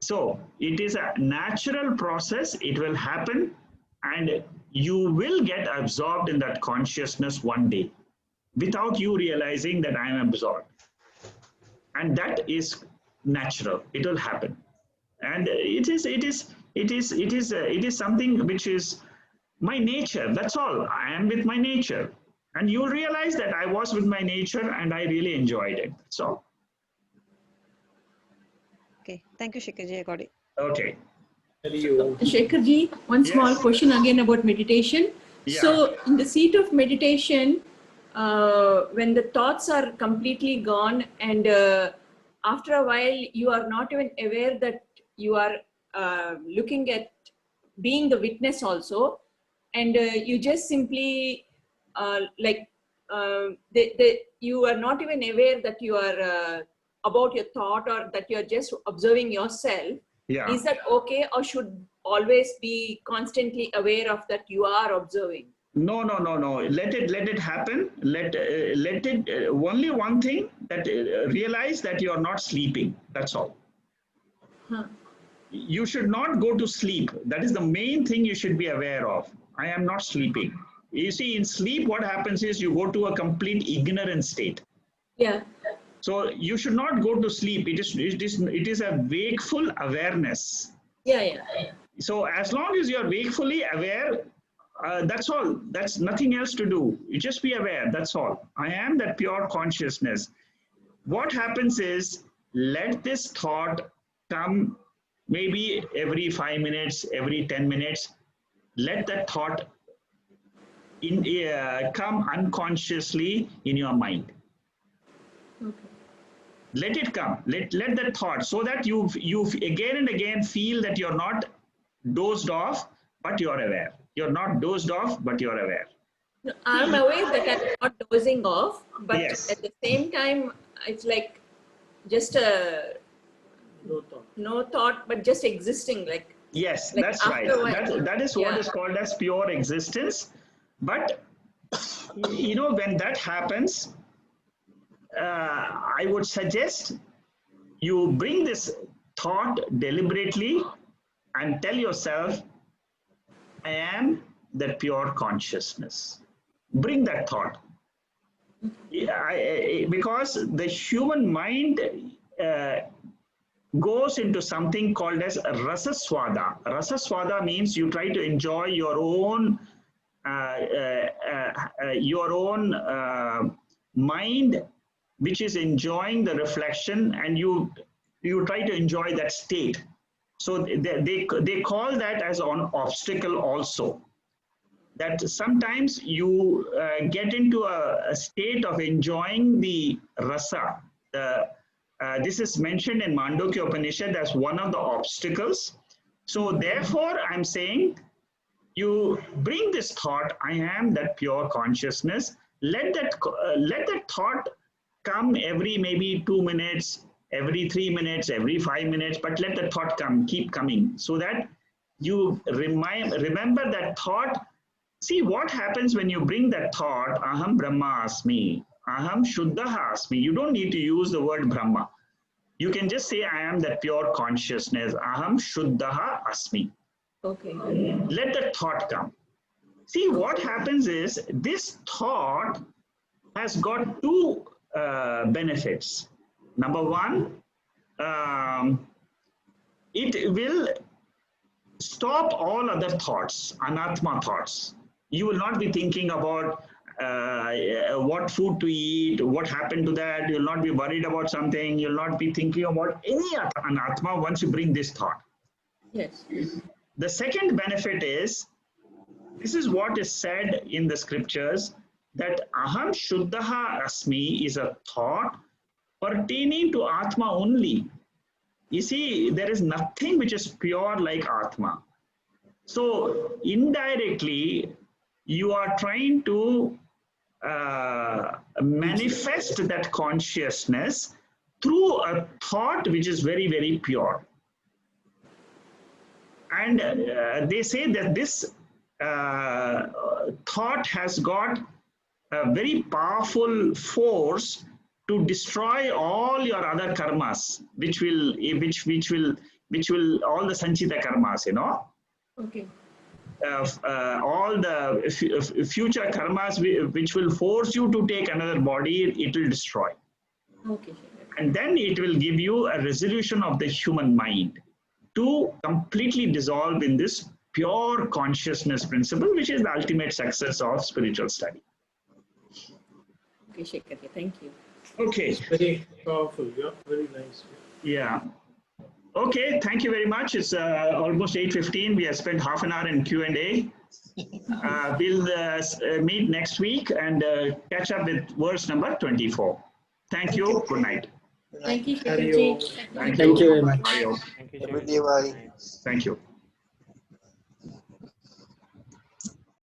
So it is a natural process. It will happen, and you will get absorbed in that consciousness one day without you realizing that I am absorbed. And that is natural. It will happen. And it is something which is my nature. That's all. I am with my nature. And you realize that I was with my nature and I really enjoyed it. So Okay. Thank you, Shekharji. I got it. okay. Shekharji, one small Yes. question again about meditation. Yeah. So, in the seat of meditation, when the thoughts are completely gone, and after a while, you are not even aware that you are looking at being the witness also, and you just simply you are not even aware that you are about your thought, or that you are just observing yourself. Yeah. Is that okay, or should always be constantly aware of that you are observing? No. Let it happen. Let it. Only one thing, that realize that you are not sleeping. That's all. Huh. You should not go to sleep. That is the main thing you should be aware of. I am not sleeping. You see, in sleep, what happens is you go to a complete ignorant state. Yeah. So you should not go to sleep. It is a wakeful awareness. Yeah. So as long as you are wakefully aware, that's all. That's nothing else to do. You just be aware. That's all. I am that pure consciousness. What happens is, let this thought come maybe every 5 minutes, every 10 minutes. Let that thought come unconsciously in your mind. Okay. Let it come. Let that thought, so that you again and again feel that you're not dozed off, but you're aware. You're not dozed off, but you're aware. No, I'm aware that I'm not dozing off, but Yes. at the same time, it's like just a no thought, but just existing. Yes, Like that's right. after a while. That is what Yeah. is called as pure existence. But when that happens, I would suggest you bring this thought deliberately and tell yourself, I am that pure consciousness. Bring that thought. Because the human mind goes into something called as rasaswada. Rasaswada means you try to enjoy your own mind, which is enjoying the reflection, and you try to enjoy that state. So they call that as an obstacle also. That sometimes you get into a state of enjoying the rasa, the This is mentioned in Mandukya Upanishad as one of the obstacles. So therefore, I'm saying, you bring this thought, I am that pure consciousness. Let that thought come every maybe 2 minutes, every 3 minutes, every 5 minutes, but let the thought come, keep coming, so that you remember that thought. See what happens when you bring that thought, Aham Brahmasmi, Aham Shuddha Asmi. You don't need to use the word Brahma. You can just say, I am that pure consciousness, Aham Shuddha Asmi. Okay. Let that thought come. See what happens is, this thought has got two benefits. Number one, it will stop all other thoughts, anatma thoughts. You will not be thinking about what food to eat, what happened to that. You'll not be worried about something. You'll not be thinking about any anatma once you bring this thought. Yes. The second benefit is, this is what is said in the scriptures, that Aham Shuddha Asmi is a thought pertaining to Atma only. You see, there is nothing which is pure like Atma. So indirectly, you are trying to manifest that consciousness through a thought which is very, very pure. And they say that this thought has got a very powerful force to destroy all your other karmas, which will all the sanchita karmas, you know. Okay. All the future karmas which will force you to take another body, it will destroy. Okay. And then it will give you a resolution of the human mind to completely dissolve in this pure consciousness principle, which is the ultimate success of spiritual study. Okay, Shekhar, thank you. Okay. It's very powerful. Yeah, very nice. Yeah. Okay, thank you very much. It's almost 8:15. We have spent half an hour in Q&A. We'll meet next week and catch up with verse number 24. Thank you. Good night. Thank you, Hari Shekhar. Om. Thank Thank you you. very much. Hari Om. Thank you, Happy Shiva. Diwali. Thank you.